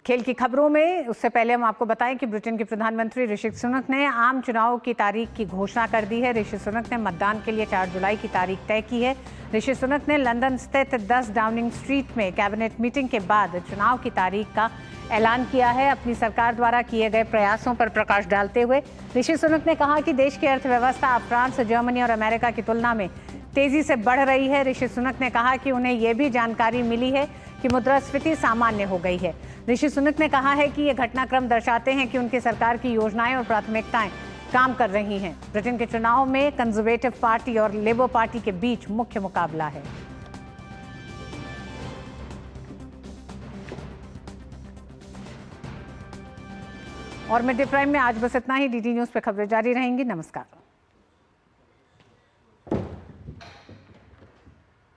खेल की खबरों में उससे पहले हम आपको बताएं कि ब्रिटेन के प्रधानमंत्री ऋषि सुनक ने आम चुनाव की तारीख की घोषणा कर दी है। ऋषि सुनक ने मतदान के लिए 4 जुलाई की तारीख तय की है। ऋषि सुनक ने लंदन स्थित 10 डाउनिंग स्ट्रीट में कैबिनेट मीटिंग के बाद चुनाव की तारीख का ऐलान किया है। अपनी सरकार द्वारा किए गए प्रयासों पर प्रकाश डालते हुए ऋषि सुनक ने कहा कि देश की अर्थव्यवस्था अब फ्रांस, जर्मनी और अमेरिका की तुलना में तेजी से बढ़ रही है। ऋषि सुनक ने कहा कि उन्हें यह भी जानकारी मिली है कि मुद्रास्फीति सामान्य हो गई है। ऋषि सुनक ने कहा है कि ये घटनाक्रम दर्शाते हैं कि उनकी सरकार की योजनाएं और प्राथमिकताएं काम कर रही हैं। ब्रिटेन के चुनाव में कंजर्वेटिव पार्टी और लेबर पार्टी के बीच मुख्य मुकाबला है। और मिड डे प्राइम में आज बस इतना ही। डीडी न्यूज पे खबरें जारी रहेंगी। नमस्कार।